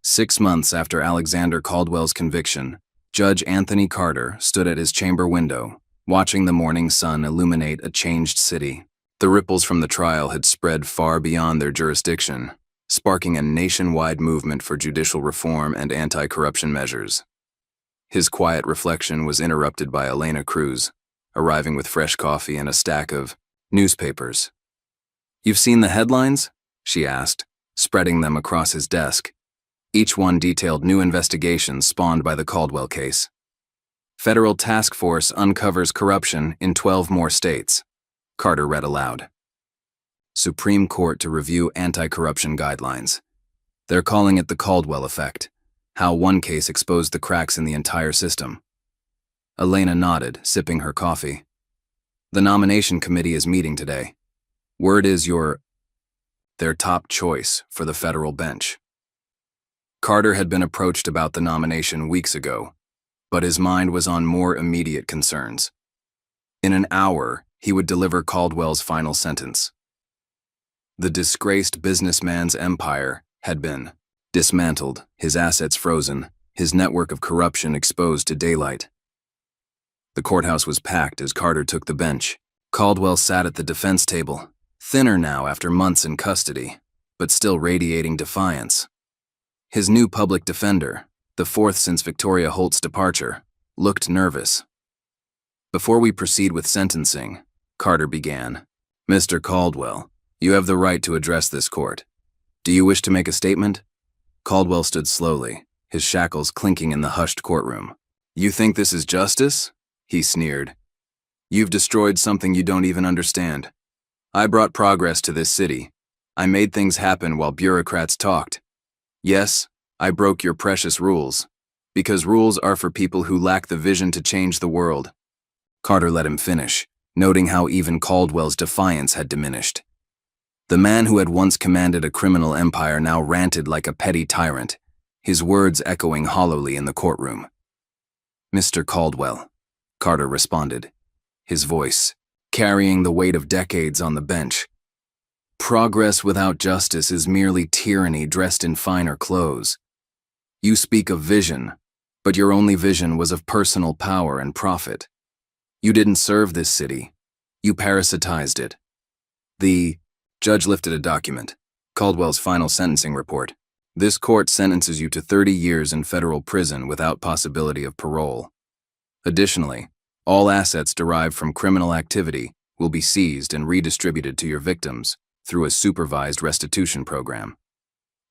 6 months after Alexander Caldwell's conviction, Judge Anthony Carter stood at his chamber window, watching the morning sun illuminate a changed city. The ripples from the trial had spread far beyond their jurisdiction, sparking a nationwide movement for judicial reform and anti-corruption measures. His quiet reflection was interrupted by Elena Cruz, arriving with fresh coffee and a stack of newspapers. "You've seen the headlines?" she asked, spreading them across his desk. Each one detailed new investigations spawned by the Caldwell case. Federal task force uncovers corruption in 12 more states. Carter read aloud. Supreme Court to review anti-corruption guidelines. They're calling it the Caldwell effect, how one case exposed the cracks in the entire system. Elena nodded, sipping her coffee. The nomination committee is meeting today. Word is you're their top choice for the federal bench. Carter had been approached about the nomination weeks ago, but his mind was on more immediate concerns. In an hour, he would deliver Caldwell's final sentence. The disgraced businessman's empire had been dismantled, his assets frozen, his network of corruption exposed to daylight. The courthouse was packed as Carter took the bench. Caldwell sat at the defense table, thinner now after months in custody, but still radiating defiance. His new public defender, the fourth since Victoria Holt's departure, looked nervous. "Before we proceed with sentencing," Carter began, "Mr. Caldwell, you have the right to address this court. Do you wish to make a statement?" Caldwell stood slowly, his shackles clinking in the hushed courtroom. "You think this is justice?" he sneered. "You've destroyed something you don't even understand. I brought progress to this city. I made things happen while bureaucrats talked. Yes, I broke your precious rules, Because rules are for people who lack the vision to change the world. Carter let him finish, noting how even Caldwell's defiance had diminished. The man who had once commanded a criminal empire now ranted like a petty tyrant, his words echoing hollowly in the courtroom. "Mr. Caldwell," Carter responded, his voice carrying the weight of decades on the bench. "Progress without justice is merely tyranny dressed in finer clothes. You speak of vision, but your only vision was of personal power and profit. You didn't serve this city. You parasitized it." The judge lifted a document, Caldwell's final sentencing report. "This court sentences you to 30 years in federal prison without possibility of parole. Additionally, all assets derived from criminal activity will be seized and redistributed to your victims through a supervised restitution program."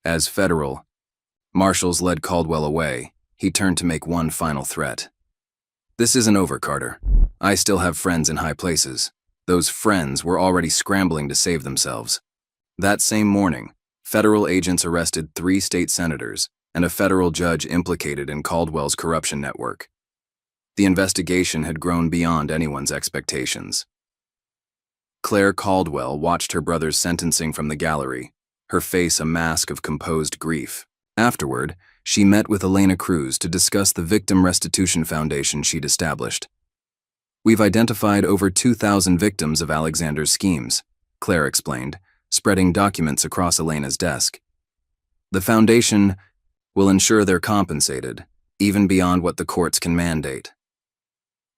As federal marshals led Caldwell away, he turned to make one final threat. "This isn't over, Carter. I still have friends in high places. Those friends were already scrambling to save themselves." That same morning, federal agents arrested 3 state senators and a federal judge implicated in Caldwell's corruption network. The investigation had grown beyond anyone's expectations. Claire Caldwell watched her brother's sentencing from the gallery, her face a mask of composed grief. Afterward, she met with Elena Cruz to discuss the Victim Restitution Foundation she'd established. "We've identified over 2,000 victims of Alexander's schemes," Claire explained, spreading documents across Elena's desk. "The foundation will ensure they're compensated, even beyond what the courts can mandate."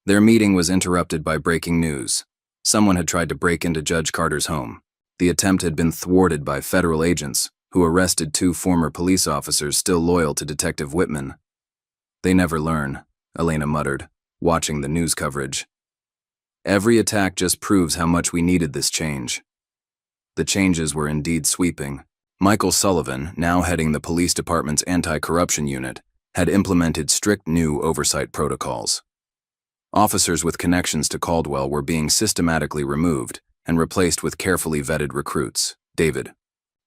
Their meeting was interrupted by breaking news. Someone had tried to break into Judge Carter's home. The attempt had been thwarted by federal agents, who arrested 2 former police officers still loyal to Detective Whitman. "They never learn," Elena muttered, watching the news coverage. "Every attack just proves how much we needed this change." The changes were indeed sweeping. Michael Sullivan, now heading the police department's anti-corruption unit, had implemented strict new oversight protocols. Officers with connections to Caldwell were being systematically removed and replaced with carefully vetted recruits. David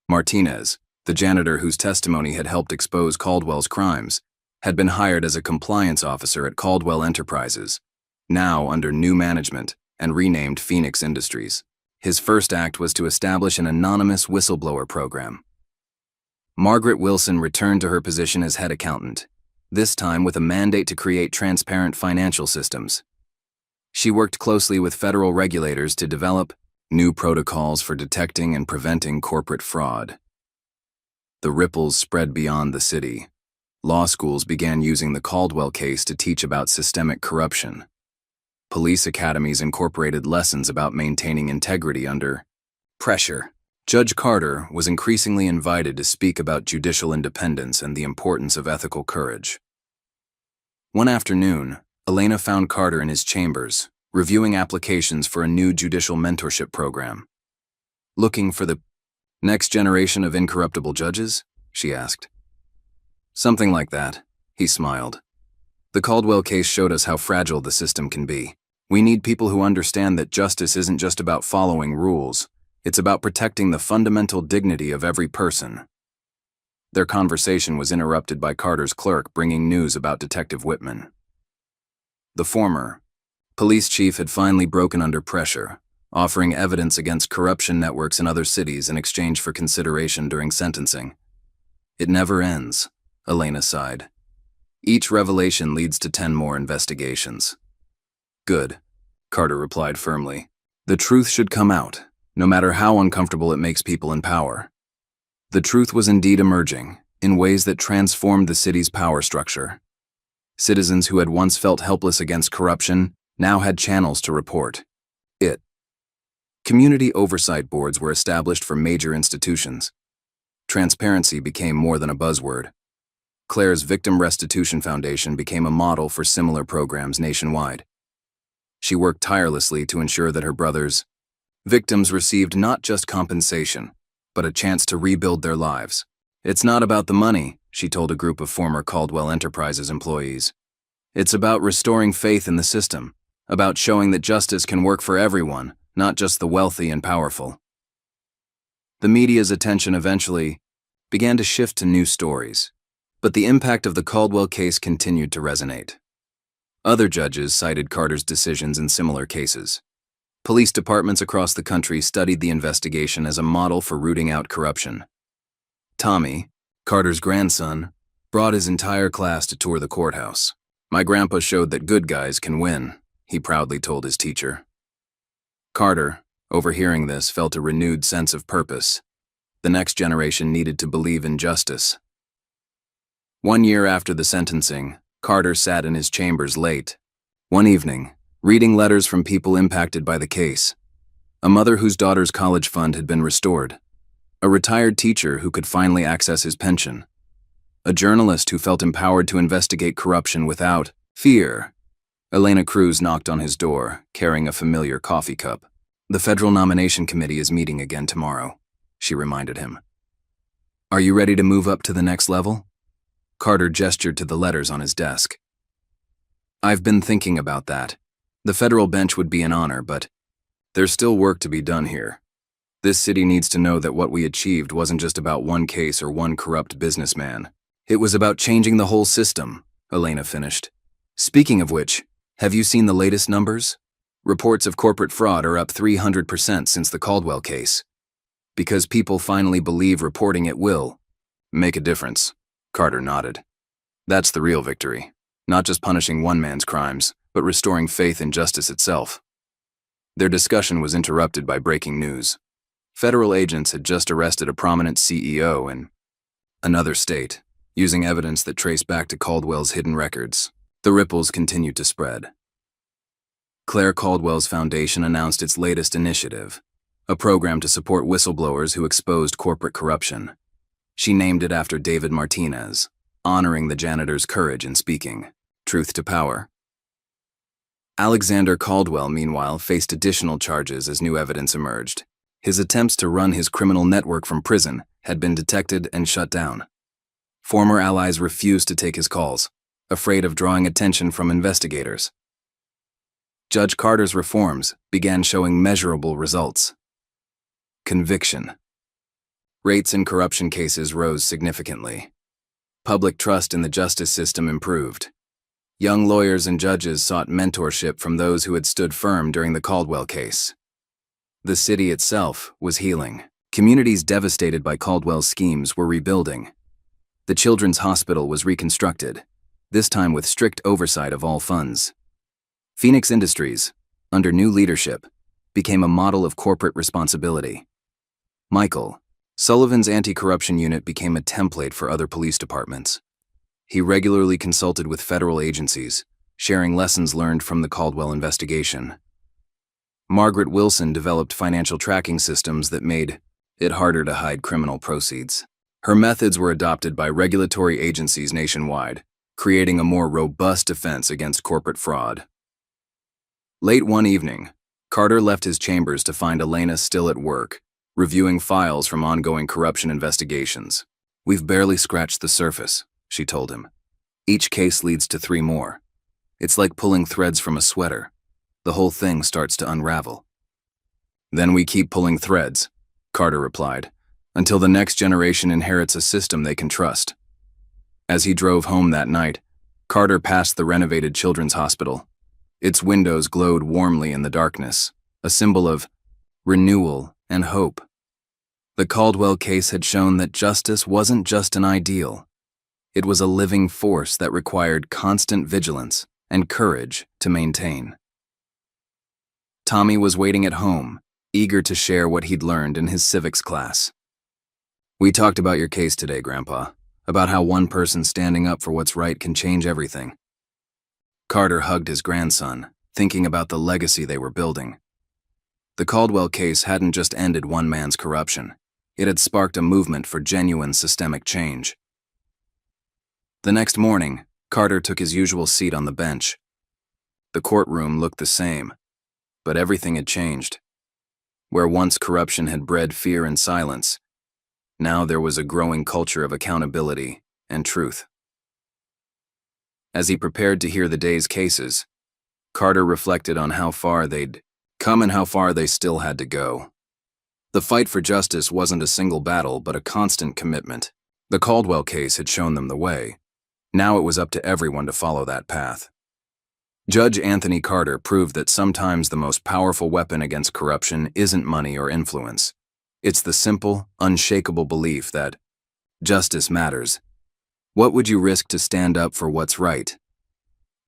Martinez, the janitor whose testimony had helped expose Caldwell's crimes, had been hired as a compliance officer at Caldwell Enterprises, now under new management and renamed Phoenix Industries. His first act was to establish an anonymous whistleblower program. Margaret Wilson returned to her position as head accountant, this time with a mandate to create transparent financial systems. She worked closely with federal regulators to develop new protocols for detecting and preventing corporate fraud. The ripples spread beyond the city. Law schools began using the Caldwell case to teach about systemic corruption. Police academies incorporated lessons about maintaining integrity under pressure. Judge Carter was increasingly invited to speak about judicial independence and the importance of ethical courage. One afternoon, Elena found Carter in his chambers, reviewing applications for a new judicial mentorship program. "Looking for the next generation of incorruptible judges?" she asked. "Something like that," he smiled. "The Caldwell case showed us how fragile the system can be. We need people who understand that justice isn't just about following rules. It's about protecting the fundamental dignity of every person." Their conversation was interrupted by Carter's clerk bringing news about Detective Whitman. The former police chief had finally broken under pressure, offering evidence against corruption networks in other cities in exchange for consideration during sentencing. "It never ends," Elena sighed. "Each revelation leads to 10 more investigations." "Good," Carter replied firmly. "The truth should come out, no matter how uncomfortable it makes people in power." The truth was indeed emerging, in ways that transformed the city's power structure. Citizens who had once felt helpless against corruption now had channels to report it. Community oversight boards were established for major institutions. Transparency became more than a buzzword. Claire's Victim Restitution Foundation became a model for similar programs nationwide. She worked tirelessly to ensure that her brother's victims received not just compensation, but a chance to rebuild their lives. "It's not about the money," she told a group of former Caldwell Enterprises employees. "It's about restoring faith in the system, about showing that justice can work for everyone, not just the wealthy and powerful." The media's attention eventually began to shift to new stories. But the impact of the Caldwell case continued to resonate. Other judges cited Carter's decisions in similar cases. Police departments across the country studied the investigation as a model for rooting out corruption. Tommy, Carter's grandson, brought his entire class to tour the courthouse. "My grandpa showed that good guys can win," he proudly told his teacher. Carter, overhearing this, felt a renewed sense of purpose. The next generation needed to believe in justice. 1 year after the sentencing, Carter sat in his chambers late. One evening, reading letters from people impacted by the case. A mother whose daughter's college fund had been restored. A retired teacher who could finally access his pension. A journalist who felt empowered to investigate corruption without fear. Elena Cruz knocked on his door, carrying a familiar coffee cup. "The Federal Nomination Committee is meeting again tomorrow," she reminded him. "Are you ready to move up to the next level?" Carter gestured to the letters on his desk. "I've been thinking about that. The federal bench would be an honor, but there's still work to be done here. This city needs to know that what we achieved wasn't just about one case or one corrupt businessman. It was about changing the whole system," Elena finished. "Speaking of which, have you seen the latest numbers? Reports of corporate fraud are up 300% since the Caldwell case. Because people finally believe reporting it will make a difference." Carter nodded. "That's the real victory. Not just punishing one man's crimes, but restoring faith in justice itself." Their discussion was interrupted by breaking news. Federal agents had just arrested a prominent CEO in another state, using evidence that traced back to Caldwell's hidden records. The ripples continued to spread. Claire Caldwell's foundation announced its latest initiative, a program to support whistleblowers who exposed corporate corruption. She named it after David Martinez, honoring the janitor's courage in speaking truth to power. Alexander Caldwell, meanwhile, faced additional charges as new evidence emerged. His attempts to run his criminal network from prison had been detected and shut down. Former allies refused to take his calls, afraid of drawing attention from investigators. Judge Carter's reforms began showing measurable results. Conviction. Rates in corruption cases rose significantly. Public trust in the justice system improved. Young lawyers and judges sought mentorship from those who had stood firm during the Caldwell case. The city itself was healing. Communities devastated by Caldwell's schemes were rebuilding. The Children's Hospital was reconstructed, this time with strict oversight of all funds. Phoenix Industries, under new leadership, became a model of corporate responsibility. Michael, Sullivan's anti-corruption unit, became a template for other police departments. He regularly consulted with federal agencies, sharing lessons learned from the Caldwell investigation. Margaret Wilson developed financial tracking systems that made it harder to hide criminal proceeds. Her methods were adopted by regulatory agencies nationwide, creating a more robust defense against corporate fraud. Late one evening, Carter left his chambers to find Elena still at work, reviewing files from ongoing corruption investigations. "We've barely scratched the surface," she told him. "Each case leads to 3 more. It's like pulling threads from a sweater. The whole thing starts to unravel." "Then we keep pulling threads," Carter replied, "until the next generation inherits a system they can trust." As he drove home that night, Carter passed the renovated Children's Hospital. Its windows glowed warmly in the darkness, a symbol of renewal and hope. The Caldwell case had shown that justice wasn't just an ideal. It was a living force that required constant vigilance and courage to maintain. Tommy was waiting at home, eager to share what he'd learned in his civics class. "We talked about your case today, Grandpa, about how one person standing up for what's right can change everything." Carter hugged his grandson, thinking about the legacy they were building. The Caldwell case hadn't just ended one man's corruption. It had sparked a movement for genuine systemic change. The next morning, Carter took his usual seat on the bench. The courtroom looked the same, but everything had changed. Where once corruption had bred fear and silence, now there was a growing culture of accountability and truth. As he prepared to hear the day's cases, Carter reflected on how far they'd come and how far they still had to go. The fight for justice wasn't a single battle, but a constant commitment. The Caldwell case had shown them the way. Now it was up to everyone to follow that path. Judge Anthony Carter proved that sometimes the most powerful weapon against corruption isn't money or influence. It's the simple, unshakable belief that justice matters. What would you risk to stand up for what's right?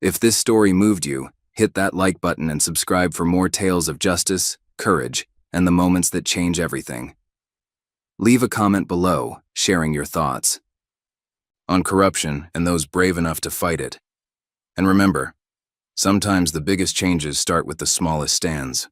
If this story moved you, hit that like button and subscribe for more tales of justice, courage, and the moments that change everything. Leave a comment below, sharing your thoughts on corruption and those brave enough to fight it. And remember, sometimes the biggest changes start with the smallest stands.